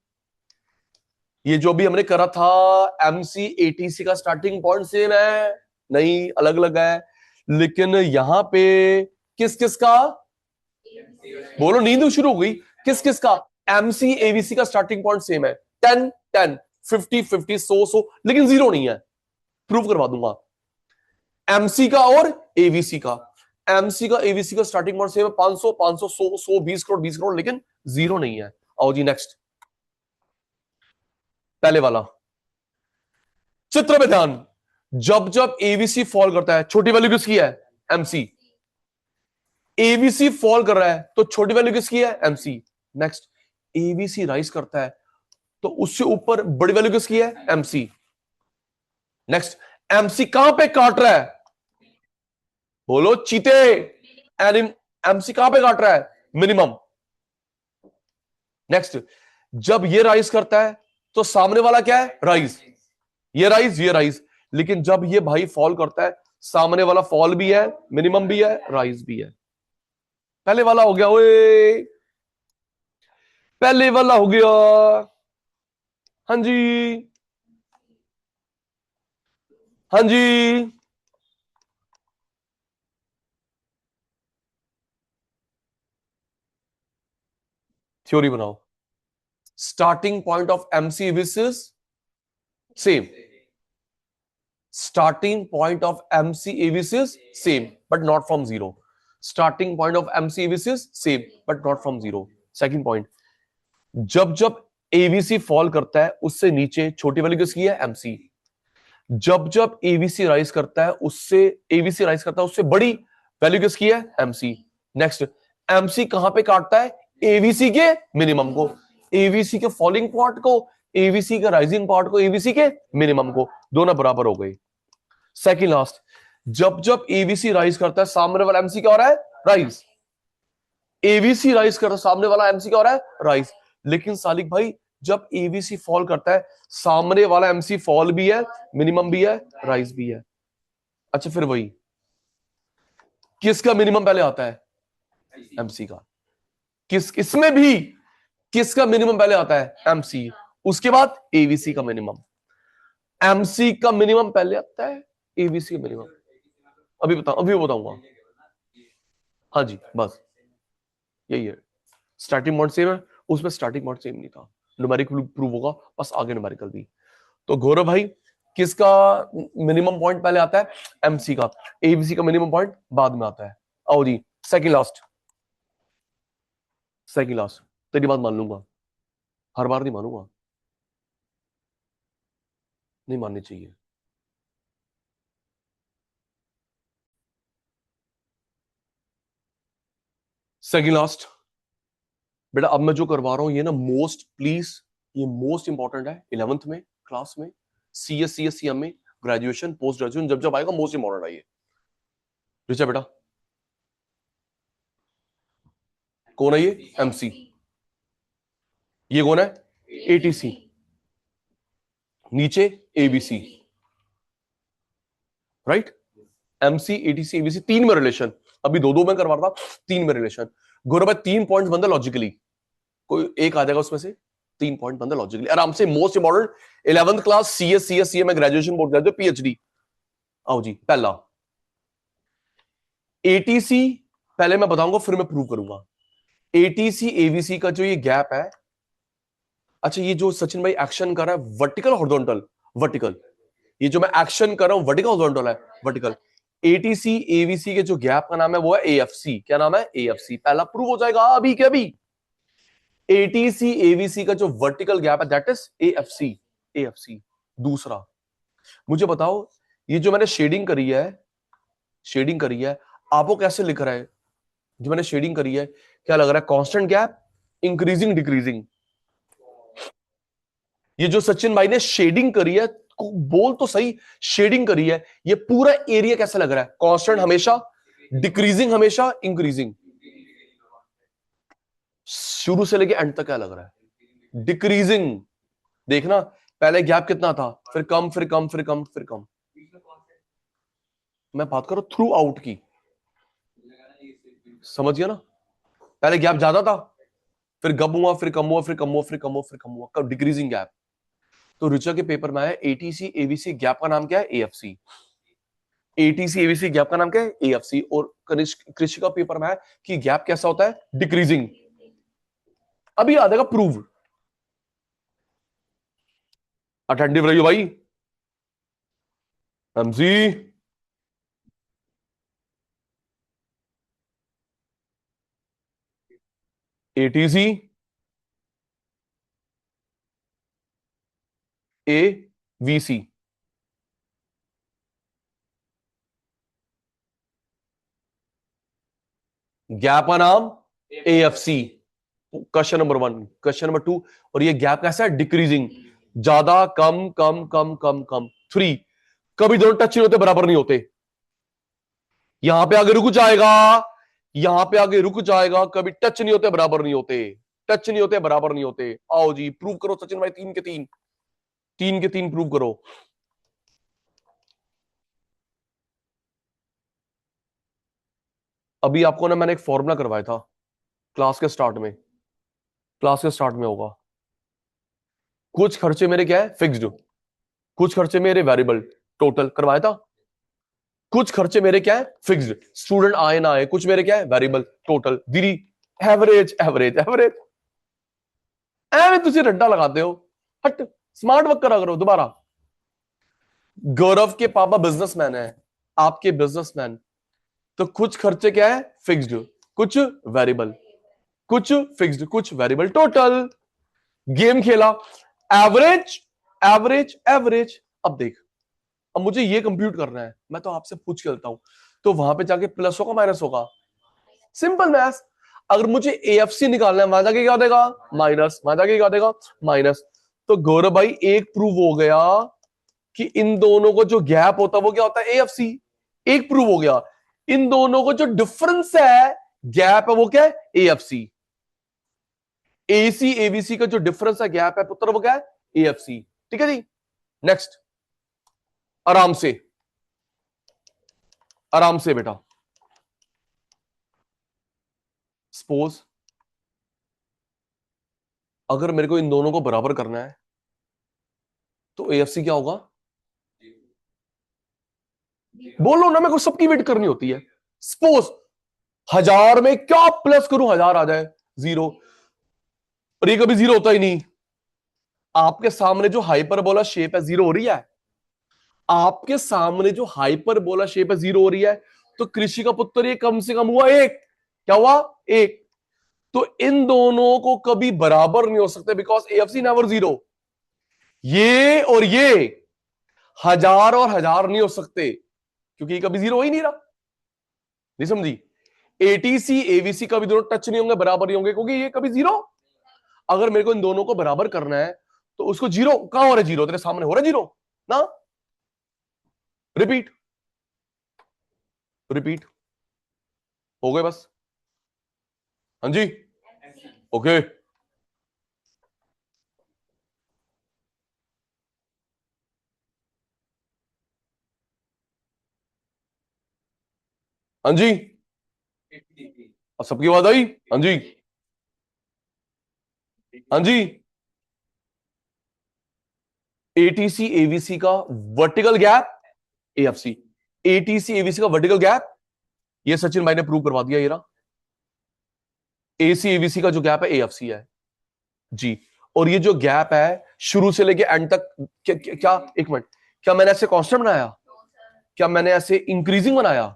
ये जो भी हमने करा था, एमसी एटीसी का स्टार्टिंग पॉइंट सेम है? नहीं, अलग अलग है। लेकिन यहां पे किस किस का? बोलो, नींद शुरू हो गई। किस किस का? एमसी एवीसी का स्टार्टिंग पॉइंट सेम है। 10 10, 50 50, 100 100, लेकिन जीरो नहीं है। प्रूव करवा दूंगा। एमसी का और एवीसी का, एमसी का एवीसी का स्टार्टिंग पॉइंट सेम है, 500 500, 100 100, 20 करोड़ 20 करोड़, लेकिन जीरो नहीं है। आओ जी नेक्स्ट, पहले वाला चित्र में ध्यान। जब जब एवीसी फॉल करता है, छोटी वैल्यू किसकी है? एमसी। एवीसी फॉल कर रहा है तो छोटी वैल्यू किसकी है? एमसी। नेक्स्ट, एवीसी राइज करता है तो उससे ऊपर बड़ी वैल्यू किसकी है? एमसी। नेक्स्ट, एमसी कहां पे काट रहा है? बोलो चीते। एमसी कहां पे काट रहा है? मिनिमम। नेक्स्ट, जब ये राइज करता है तो सामने वाला क्या है? राइज। ये राइज, ये राइज। लेकिन जब ये भाई फॉल करता है, सामने वाला फॉल भी है, मिनिमम भी है, राइज भी है। पहले वाला हो गया ओए, पहले वाला हो गया। हाँ जी, हाँ जी। थ्योरी बनाओ। स्टार्टिंग पॉइंट ऑफ एमसी विसेस same. Starting point of MCAVC is same but not from zero. Starting point of MCAVC is same but not from zero. Second point, जब जब एवीसी फॉल करता है उससे नीचे छोटी वैल्यू किसकी है? एमसी। जब जब एवीसी राइज करता है उससे, एवीसी राइज करता है उससे बड़ी वैल्यू किसकी है? एमसी। नेक्स्ट, एमसी कहां पे काटता है? एवीसी के मिनिमम को, एवीसी के फॉलिंग पार्ट को, एवीसी के राइजिंग पार्ट को, एवीसी के मिनिमम को, दोनों बराबर हो गई। सेकंड लास्ट, जब जब एवीसी राइज करता है सामने वाला एमसी क्या हो रहा है? राइज। एवीसी राइज करता है सामने वाला एमसी क्या हो रहा है? राइज। लेकिन सालिक भाई जब एवीसी फॉल करता है सामने वाला एमसी फॉल भी है, मिनिमम भी है, राइज भी है। अच्छा फिर वही, किसका मिनिमम पहले आता है? एमसी का। इसमें भी किसका मिनिमम पहले आता है? एमसी। उसके बाद एवीसी का मिनिमम। एमसी का मिनिमम पहले आता है, एवीसी का मिनिमम। अभी बताऊंगा। हाँ जी, बस यही है। स्टार्टिंग पॉइंट सेम है, उसमें स्टार्टिंग पॉइंट सेम नहीं था। न्यूमेरिकल प्रूव होगा, बस आगे न्यूमेरिकल भी। तो गौरव भाई किसका मिनिमम पॉइंट पहले आता है? एमसी का। एबीसी का मिनिमम पॉइंट बाद में आता है। आओ जी, सेकंड लास्ट। सेकंड लास्ट, तेरी बात मान लूंगा, हर बार नहीं मानूंगा, नहीं माननी चाहिए। सेकंड लास्ट बेटा, अब मैं जो करवा रहा हूं ये ना मोस्ट प्लीज, ये मोस्ट इंपॉर्टेंट है 11th में क्लास में, सीएम में, ग्रेजुएशन पोस्ट ग्रेजुएशन जब जब आएगा मोस्ट इंपॉर्टेंट है ये। रिचा बेटा, कौन है ये? एमसी। ये कौन है? एटीसी। नीचे ABC, right? MC, ATC, ABC, तीन में रिलेशन। अभी दो दो में करवा रहा था, तीन में रिलेशन। गौरव भाई तीन पॉइंट बनता लॉजिकली, कोई एक आ जाएगा उसमें से, तीन पॉइंट बनता लॉजिकली आराम से। Most important 11th class, CA में ग्रेजुएशन बोर्ड ग्रेजुएट पीएचडी। आओ जी, पहला एटीसी, पहले मैं बताऊंगा फिर मैं प्रूव करूंगा। एटीसी एवीसी का जो ये गैप है, अच्छा ये जो सचिन भाई एक्शन कर रहा है वर्टिकल हॉरिजॉन्टल? वर्टिकल। ये जो मैं एक्शन कर रहा हूं वर्टिकल हॉरिजॉन्टल है? वर्टिकल। एटीसी एवीसी के जो गैप का नाम है वो है एएफसी। क्या नाम है? एएफसी। पहला प्रूव हो जाएगा अभी के अभी। एटीसी एवीसी का जो वर्टिकल गैप है दैट इज एएफसी। एएफसी। दूसरा, मुझे बताओ ये जो मैंने शेडिंग करी है, शेडिंग करी है, आपको कैसे लिख रहा है? जो मैंने शेडिंग करी है क्या लग रहा है? Constant gap, increasing decreasing? ये जो सचिन भाई ने शेडिंग करी है, बोल तो सही, शेडिंग करी है, ये पूरा एरिया कैसा लग रहा है? कांस्टेंट हमेशा, डिक्रीजिंग हमेशा, इंक्रीजिंग? शुरू से लेके एंड तक क्या लग रहा है? डिक्रीजिंग। देखना पहले गैप कितना था, फिर कम, फिर कम, फिर कम, फिर कम। मैं बात करूं थ्रू आउट की, समझ गया ना? पहले गैप ज्यादा था, फिर गम हुआ, फिर कम हुआ, फिर कम हुआ, फिर कम हुआ, फिर कम हुआ, कब? Decreasing gap. तो ऋचा के पेपर में आया एटीसी एवीसी गैप का नाम क्या है? एएफसी। एटीसी एवीसी गैप का नाम क्या है? एएफसी। और कृषि का पेपर में है कि गैप कैसा होता है? डिक्रीजिंग। अभी आ जाएगा प्रूव। अटेंटिव रहियो भाई। MC, ATC, AVC. गैप का नाम AFC. Question number 1। Question number 2, और ये गैप कैसा है? डिक्रीजिंग। ज्यादा, कम, कम, कम, कम, कम। 3, कभी दोनों टच नहीं होते, बराबर नहीं होते। यहां पे आगे रुक जाएगा, यहां पे आगे रुक जाएगा, कभी टच नहीं होते, बराबर नहीं होते। टच नहीं होते, बराबर नहीं होते। आओ जी प्रूव करो सचिन भाई, तीन के तीन, तीन के तीन प्रूव करो। अभी आपको ना मैंने एक फॉर्मूला करवाया था क्लास के स्टार्ट में, क्लास के स्टार्ट में होगा। कुछ खर्चे मेरे क्या है? फिक्स्ड, कुछ खर्चे मेरे वेरिएबल, टोटल करवाया था। कुछ खर्चे मेरे क्या है? फिक्स्ड, स्टूडेंट आए ना आए, कुछ मेरे क्या है? Variable, total. दीदी एवरेज, एवरेज, एवरेज। एवरेज तुझे रट्टा लगाते हो, हट, स्मार्ट वर्क करा करो दोबारा। गौरव के पापा बिजनेसमैन है, आपके बिजनेसमैन, तो कुछ खर्चे क्या है? फिक्स्ड, कुछ वेरिएबल, कुछ फिक्स्ड, कुछ वेरिएबल, टोटल। गेम खेला, एवरेज, एवरेज, एवरेज। अब देख, अब मुझे ये कंप्यूट करना है, मैं तो आपसे पूछ के चलता हूं। तो वहां पे जाके प्लस होगा माइनस होगा? Simple math. अगर मुझे एएफसी निकालना है, वहां जाके क्या देगा? माइनस। वहां जाके क्या देगा? माइनस। तो गौरव भाई एक प्रूव हो गया कि इन दोनों को जो गैप होता है वो क्या होता है? एएफसी। एक प्रूव हो गया। इन दोनों को जो डिफरेंस है, गैप है, वो क्या है? एएफसी। एसी एबीसी का जो डिफरेंस है, गैप है पुत्र, वो क्या है? एएफसी। ठीक है जी। नेक्स्ट, आराम से, आराम से बेटा। सपोज अगर मेरे को इन दोनों को बराबर करना है तो एएफसी क्या होगा? बोलो ना, मेरे को सबकी वेट करनी होती है। सपोज 1000 में क्या प्लस करूं 1000 आ जाए? जीरो। और ये कभी जीरो होता ही नहीं। आपके सामने जो हाइपरबोला शेप है, जीरो हो रही है? आपके सामने जो हाइपरबोला शेप है, जीरो हो रही है। तो कृषि का पुत्र ये कम से कम हुआ एक। क्या हुआ? एक। तो इन दोनों को कभी बराबर नहीं हो सकते, बिकॉज एएफसी नेवर जीरो। ये और ये 1000 और 1000 नहीं हो सकते, क्योंकि ये कभी जीरो हो ही नहीं रहा। नहीं समझी? एटीसी एवीसी कभी दोनों टच नहीं होंगे, बराबर नहीं होंगे, क्योंकि ये कभी जीरो। अगर मेरे को इन दोनों को बराबर करना है तो उसको जीरो, कहां हो रहा है जीरो? तेरे सामने हो रहा है जीरो ना। Repeat, repeat. हो गए बस? हाँ जी। ओके। हाँ जी। अब सबकी आवाज आई? हाँ जी। हाँ जी। एटीसी एवीसी का vertical gap AFC. ATC AVC का वर्टिकल गैप, ये सचिन भाई ने प्रूव करवा दिया। ये रहा। एसी एवीसी का जो गैप है, एएफसी है जी। और ये जो गैप है शुरू से लेके एंड तक, क्या एक मिनट, क्या मैंने ऐसे कांस्टेंट बनाया? क्या मैंने ऐसे इंक्रीजिंग बनाया?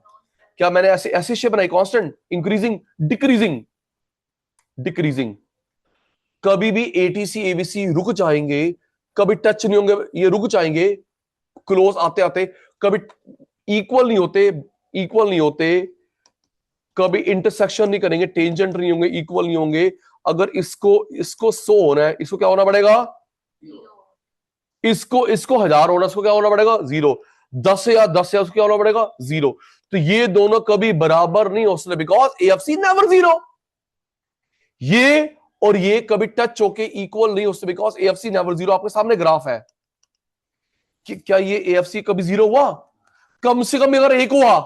क्या मैंने ऐसे ऐसे शेप बनाई? Constant, increasing, decreasing? डिक्रीजिंग। कभी भी एटीसी एवीसी रुक जाएंगे, कभी टच नहीं होंगे, ये रुक जाएंगे क्लोज आते आते, कभी इक्वल नहीं होते, इक्वल नहीं होते, कभी इंटरसेक्शन नहीं करेंगे, टेंजेंट नहीं होंगे, इक्वल नहीं होंगे। अगर इसको इसको 100 होना है, इसको क्या होना पड़ेगा? इसको इसको 1000 होना, इसको क्या होना पड़ेगा? जीरो। 10 या 10 या उसको क्या होना पड़ेगा? जीरो। तो ये दोनों कभी बराबर नहीं हो सकते, बिकॉज एएफसी नेवर जीरो। ये और ये कभी टच होके इक्वल नहीं हो सकते, बिकॉज एएफसी नेवर जीरो। आपके सामने ग्राफ है कि क्या ये एएफसी कभी जीरो हुआ? कम से कम अगर एक हुआ,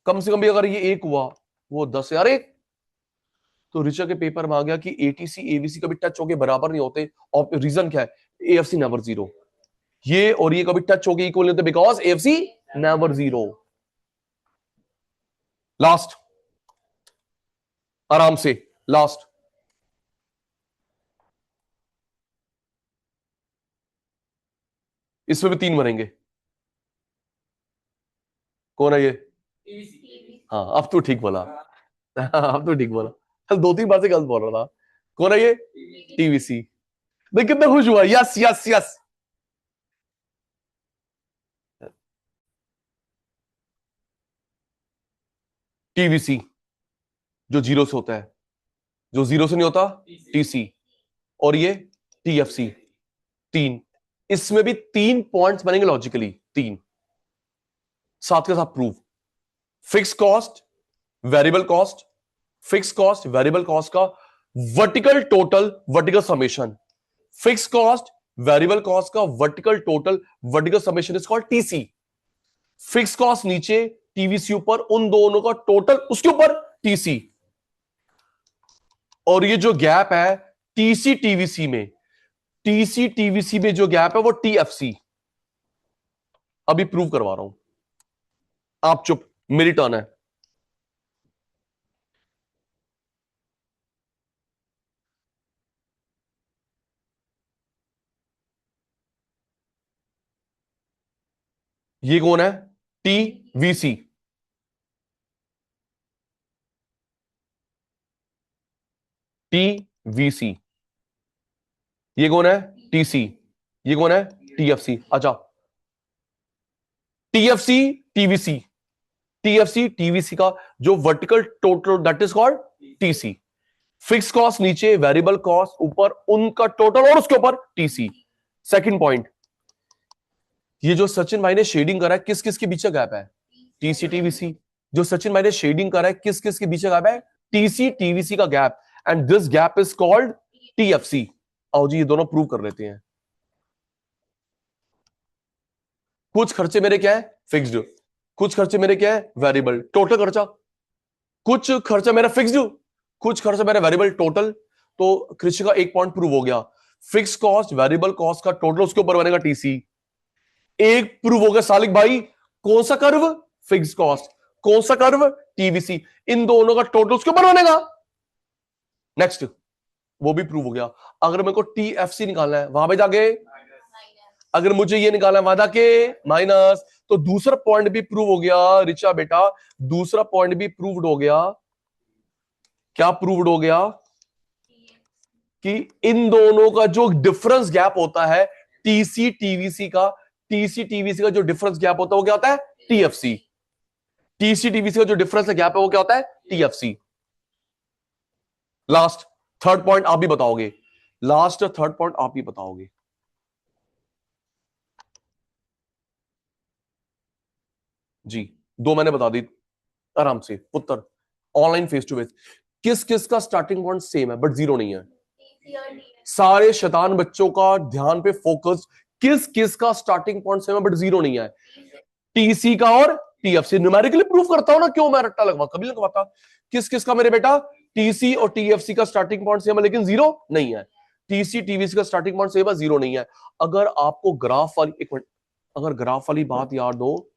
कम से कम भी अगर ये एक हुआ, वो 10 यार एक। तो ऋचा के पेपर में आ गया कि एटीसी एवीसी कभी टच होके बराबर नहीं होते। और रीजन क्या है? AFC never zero. ये और ये कभी टच होके इक्वल नहीं होते, because AFC never zero. Last, आराम से, लास्ट। इसमें भी 3 बनेंगे। कौन है ये? हाँ, अब तो ठीक बोला। अब तो ठीक बोला। कल 2-3 बार से गलत बोल रहा था। कौन है ये? टीवीसी। देख कितना खुश हुआ, यस यस यस। टीवीसी जो जीरो से होता है, जो जीरो से नहीं होता, टीसी। और ये टीएफसी। 3। इसमें भी 3 पॉइंट्स बनेंगे लॉजिकली, 3 साथ के साथ prove. Fix cost, variable cost, fix cost variable cost का vertical total, vertical summation. Fix cost variable cost का vertical total, vertical summation is called TC. Fix cost नीचे, टीवीसी ऊपर, उन दोनों का टोटल उसके ऊपर टीसी। और ये जो गैप है टीसी टीवीसी में, टीसी टीवीसी में जो गैप है वो टीएफसी। अभी प्रूव करवा रहा हूं। आप चुप, मेरी टर्न है। ये कौन है? टीवीसी। टीवीसी। ये कौन है? टीसी। ये कौन है? टीएफसी। अच्छा, टीएफसी टीवीसी, टीएफसी टीवीसी का जो vertical total that is called TC. Fix cost नीचे, वेरिएबल कॉस्ट ऊपर, उनका टोटल और उसके ऊपर टीसी। सेकंड पॉइंट, ये जो सचिन भाई ने शेडिंग करा है किस किस के बीच का गैप है? TC TVC. जो सचिन भाई ने शेडिंग करा है किस किस के बीच का गैप है? टीसी टीवीसी का gap, and this gap is called TFC. आओ जी ये दोनों प्रूव कर लेते हैं। कुछ खर्चे मेरे क्या है? फिक्स्ड। कुछ खर्चे मेरे क्या है? वेरिएबल। टोटल खर्चा, कुछ खर्चा मेरा फिक्स्ड, कुछ खर्चा मेरा वेरिएबल, टोटल। तो कृषि का एक पॉइंट प्रूव हो गया। फिक्स कॉस्ट वेरिएबल कॉस्ट का टोटल उसके ऊपर बनेगा टीसी। एक प्रूव हो गया सालिक भाई। कौन सा कर्व? Fix cost. कौन सा कर्व? टीवीसी। इन दोनों का टोटल उसके ऊपर बनेगा। नेक्स्ट, वो भी प्रूव हो गया। अगर मेरे को टीएफसी निकालना है वहां पे जाके, अगर मुझे ये निकालना है वहां जाके माइनस, तो दूसरा पॉइंट भी प्रूव हो गया रिचा बेटा। दूसरा पॉइंट भी प्रूव्ड हो गया। क्या प्रूव्ड हो गया? कि इन दोनों का जो डिफरेंस गैप होता है टीसी टीवीसी का, टीसी टीवीसी का जो डिफरेंस गैप होता है वो क्या होता है? टीएफसी। टीसी टीवीसी का जो डिफरेंस गैप है वो क्या होता है? टीएफसी। लास्ट थर्ड पॉइंट आप भी बताओगे। लास्ट थर्ड पॉइंट आप ही बताओगे। जी, दो मैंने बता दी आराम से पुत्र, ऑनलाइन फेस टू फेस। किस किस का स्टार्टिंग पॉइंट सेम है बट जीरो नहीं है? सारे शैतान बच्चों का ध्यान पे फोकस। किस किस का स्टार्टिंग पॉइंट सेम है बट जीरो नहीं है? टीसी का और टीएफसी। न्यूमेरिकली प्रूफ करता हूं ना, क्यों मैं रट्टा लगवा, कभी लगवाता। किस किस का मेरे बेटा? टीसी और टीएफसी का स्टार्टिंग पॉइंट सेम है लेकिन जीरो नहीं है। टीसी टीवीसी का स्टार्टिंग पॉइंट सेम है, जीरो नहीं है। अगर आपको ग्राफ वाली, एक मिनट, अगर ग्राफ वाली बात याद हो,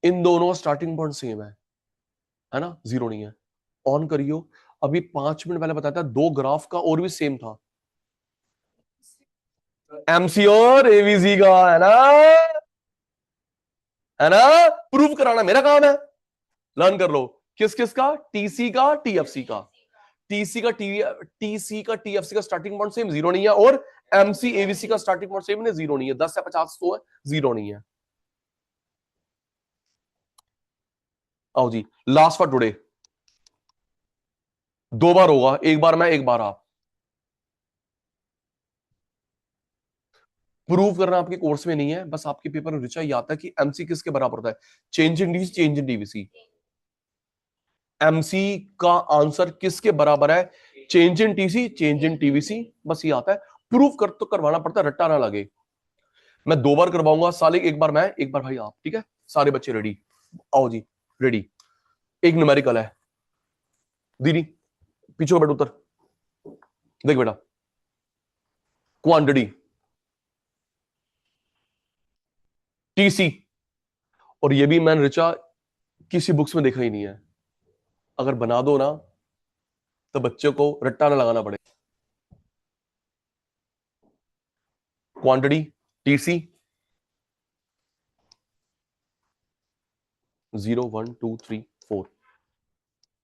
इन दोनों स्टार्टिंग पॉइंट सेम है ना? जीरो नहीं है। ऑन करियो। अभी 5 मिनट पहले बताया था दो ग्राफ का और भी सेम था। एमसी और एवीसी का, है ना? प्रूव कराना मेरा काम है। लर्न कर लो। किस किस का? टीसी का टीएफसी का। टीसी का टीएफसी का स्टार्टिंग पॉइंट सेम, जीरो नहीं है। और एमसी एवीसी का स्टार्टिंग पॉइंट सेम है, जीरो नहीं है। 10 से 50 100 है, जीरो नहीं है। आओ जी, लास्ट फॉर टुडे। दो बार होगा, एक बार मैं एक बार आप। प्रूव करना आपके कोर्स में नहीं है, बस आपके पेपर में रिचा ये आता है कि एमसी किसके बराबर होता है? Change in D, change in DVC. MC का आंसर किसके बराबर है? Change in TC, change in TVC. बस ये आता है। प्रूफ कर तो करवाना पड़ता है, रट्टा ना लगे। मैं दो बार करवाऊंगा साले, एक बार मैं एक बार भाई आप, ठीक है? सारे बच्चे रेडी? आओ जी, रेडी। एक न्यूमेरिकल है दीदी, पीछे बैठ उतर। देख बेटा, क्वांटिटी टीसी, और ये भी मैंने रिचा किसी बुक्स में देखा ही नहीं है। अगर बना दो ना तो बच्चों को रट्टा ना लगाना पड़े। Quantity TC 0 1 2 3 4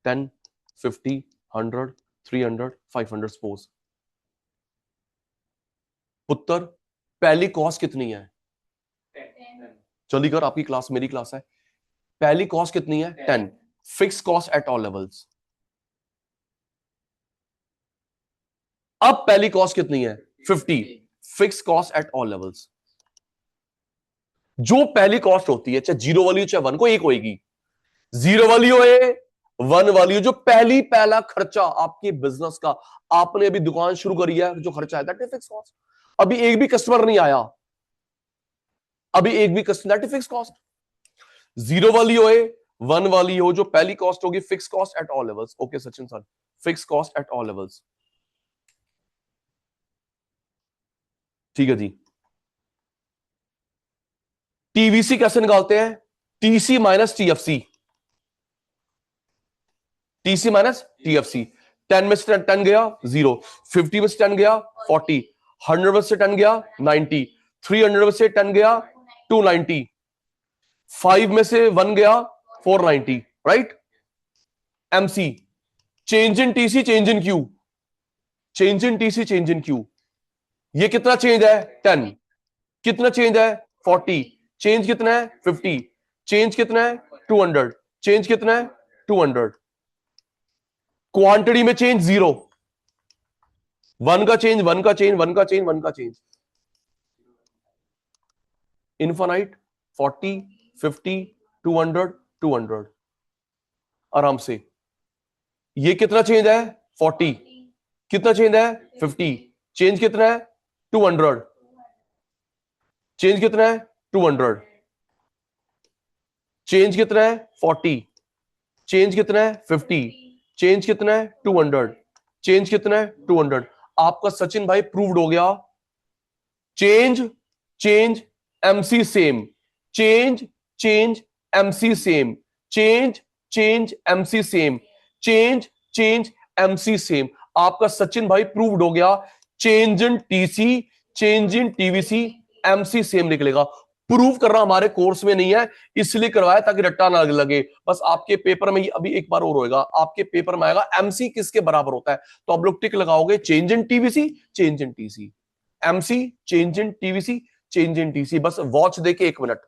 10 50 100 300 500 suppose. पुत्र पहली कॉस्ट कितनी है? जल्दी कर, आपकी क्लास मेरी क्लास है। पहली कॉस्ट कितनी है? 10। Fix cost at all levels. अब पहली कॉस्ट कितनी है? 50। Fix cost at all levels. जो पहली कॉस्ट होती है, चाहे जीरो वाली हो चाहे वन, को एक होगी। जीरो वाली हो, वन वाली हो, जो पहला खर्चा आपके बिजनेस का, आपने अभी दुकान शुरू करी है, जो खर्चा है दैट इज फिक्स कॉस्ट। अभी एक भी कस्टमर नहीं आया, अभी एक भी customer, that is fix cost. Zero वाली हो, वन वाली हो, जो पहली कॉस्ट होगी fix cost at all levels. Okay Sachin sir, fix cost at all levels. ठीक है जी। टीवीसी कैसे निकालते हैं? TC minus TFC. TC minus TFC. 10 में से 10 गया 0, 50 में से 10 गया 40, 100 में से 10 गया 90, 300 में से 10 गया 290, 5 में से 1 गया 490, right? MC, change in TC, change in Q, change in TC, change in Q. ये कितना चेंज है? 10। कितना चेंज है? 40। चेंज कितना है 50, चेंज कितना है 200, चेंज कितना है 200, क्वांटिटी में चेंज 0, 1 का चेंज 1 का चेंज 1 का चेंज 1 का चेंज, इनफाइनाइट 40 50 200 200 आराम से। ये कितना चेंज है 40, कितना चेंज है 50, चेंज कितना है 200, चेंज कितना है 200, चेंज कितना है 40, चेंज कितना है 50, चेंज कितना है 200, चेंज कितना है 200। आपका सचिन भाई प्रूव्ड हो गया। Change change MC same, change change MC same, change change MC same, change change MC same. आपका सचिन भाई प्रूव्ड हो गया। Change in TC, change in TVC, MC same निकलेगा। प्रूव करना हमारे कोर्स में नहीं है, इसलिए करवाया ताकि रट्टा ना लगे। बस आपके पेपर में अभी एक बार और होएगा, आपके पेपर में आएगा एमसी किसके बराबर होता है, तो आप लोग टिक लगाओगे change in TVC, change in TC, MC, change in TVC, change in TC. बस वॉच देके 1 मिनट,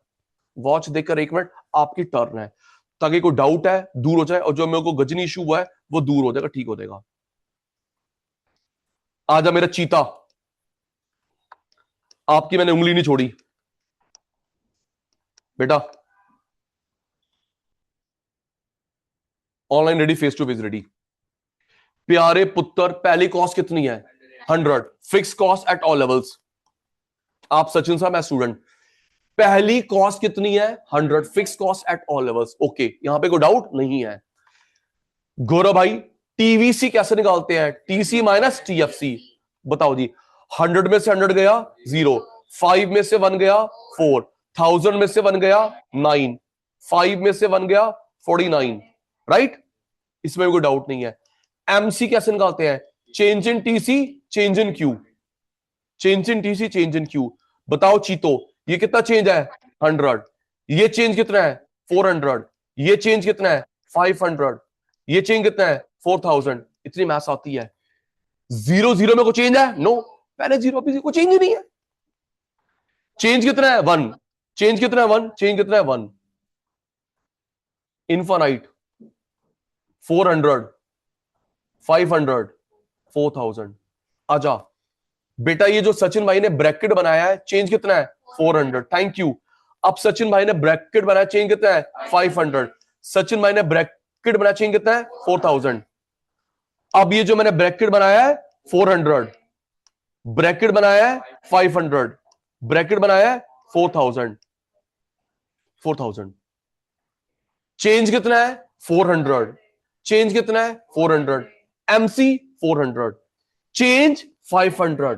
वॉच देकर 1 मिनट, आपकी टर्न है, ताकि कोई डाउट है दूर हो जाए, और जो मेरे को गजनी इशू हुआ है वो दूर हो जाएगा, ठीक हो जाएगा। आजा मेरा चीता, आपकी मैंने उंगली नहीं छोड़ी बेटा। Online ready, face to face ready. प्यारे पुत्र, पहली कॉस्ट कितनी है 100, fix cost at all levels. आप सचिन साहब, मैं स्टूडेंट। पहली कॉस्ट कितनी है 100, fix cost at all levels. Okay, यहां पे कोई डाउट नहीं है। गौरव भाई, टीवीसी कैसे निकालते हैं, टीसी माइनस टीएफसी, बताओ जी। 100 में से 100 गया 0, 5 में से 1 गया 4, 1000 में से 1 गया 9, 5 में से 1 गया 49, राइट, इसमें कोई डाउट नहीं है। एमसी कैसे निकालते हैं, change in TC, change in Q, change in TC, change in Q. बताओ चीतो, ये कितना चेंज है 100, ये चेंज कितना है 400, ये चेंज कितना है 500, ये चेंज कितना है 4000। इतनी मैथ्स आती है। 0 0 में कोई चेंज है, नो, पहले 0 अभी कोई चेंज ही नहीं है। चेंज कितना है 1, चेंज कितना है 1, चेंज कितना है 1, इनफाइनाइट, 400 500 4000। आजा बेटा, ये जो सचिन भाई ने ब्रैकेट बनाया है, चेंज कितना है 400, थैंक यू। अब सचिन भाई ने ब्रैकेट बनाया, चेंज कितना है 500, सचिन भाई ने ब्रैकेट बनाया, चेंज कितना है 4000। अब ये जो मैंने ब्रैकेट बनाया है 400, ब्रैकेट बनाया है 500, ब्रैकेट बनाया है 4000, 4000, चेंज कितना है 400, चेंज कितना है 400, MC 400, change 500,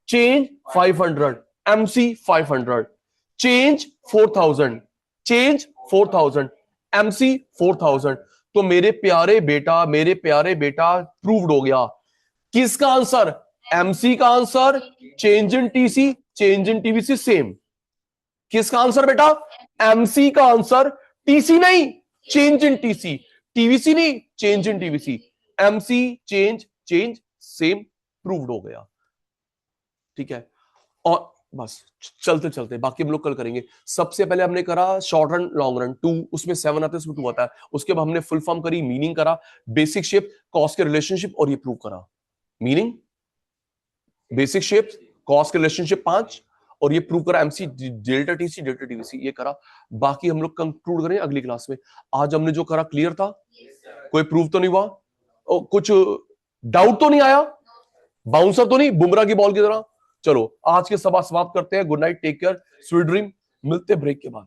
change 500, MC 500, change 4000, change 4000, MC 4000। तो मेरे प्यारे बेटा, मेरे प्यारे बेटा, प्रूव्ड हो गया। किसका आंसर, एमसी का answer, change in TC, change in TVC same. किसका आंसर बेटा, एमसी का आंसर, टीसी नहीं, चेंज इन टीसी, टीवीसी नहीं, change in TVC, MC change change same, proved हो गया। ठीक है, और बस चलते चलते बाकी हम लोग कल करेंगे। सबसे पहले हमने करा शॉर्ट रन लॉन्ग रन 2, उसमें 7 आता है, उसमें 2 आता है। उसके बाद हमने फुल फॉर्म करी, मीनिंग करा, बेसिक शेप, कॉस्ट के रिलेशनशिप, और ये प्रूव करा। मीनिंग, बेसिक शेप, कॉस्ट के रिलेशनशिप 5, और ये प्रूव करा MC, delta TC, delta TVC, ये करा। बाकी हम लोग कंक्लूड करें अगली क्लास में। आज हमने जो करा क्लियर था, कोई प्रूव तो नहीं हुआ, कुछ डाउट तो नहीं आया, बाउंसर तो नहीं बुमराह की बॉल की तरह। चलो आज के सभा समाप्त करते हैं। Good night, take care, sweet dream. मिलते ब्रेक के बाद।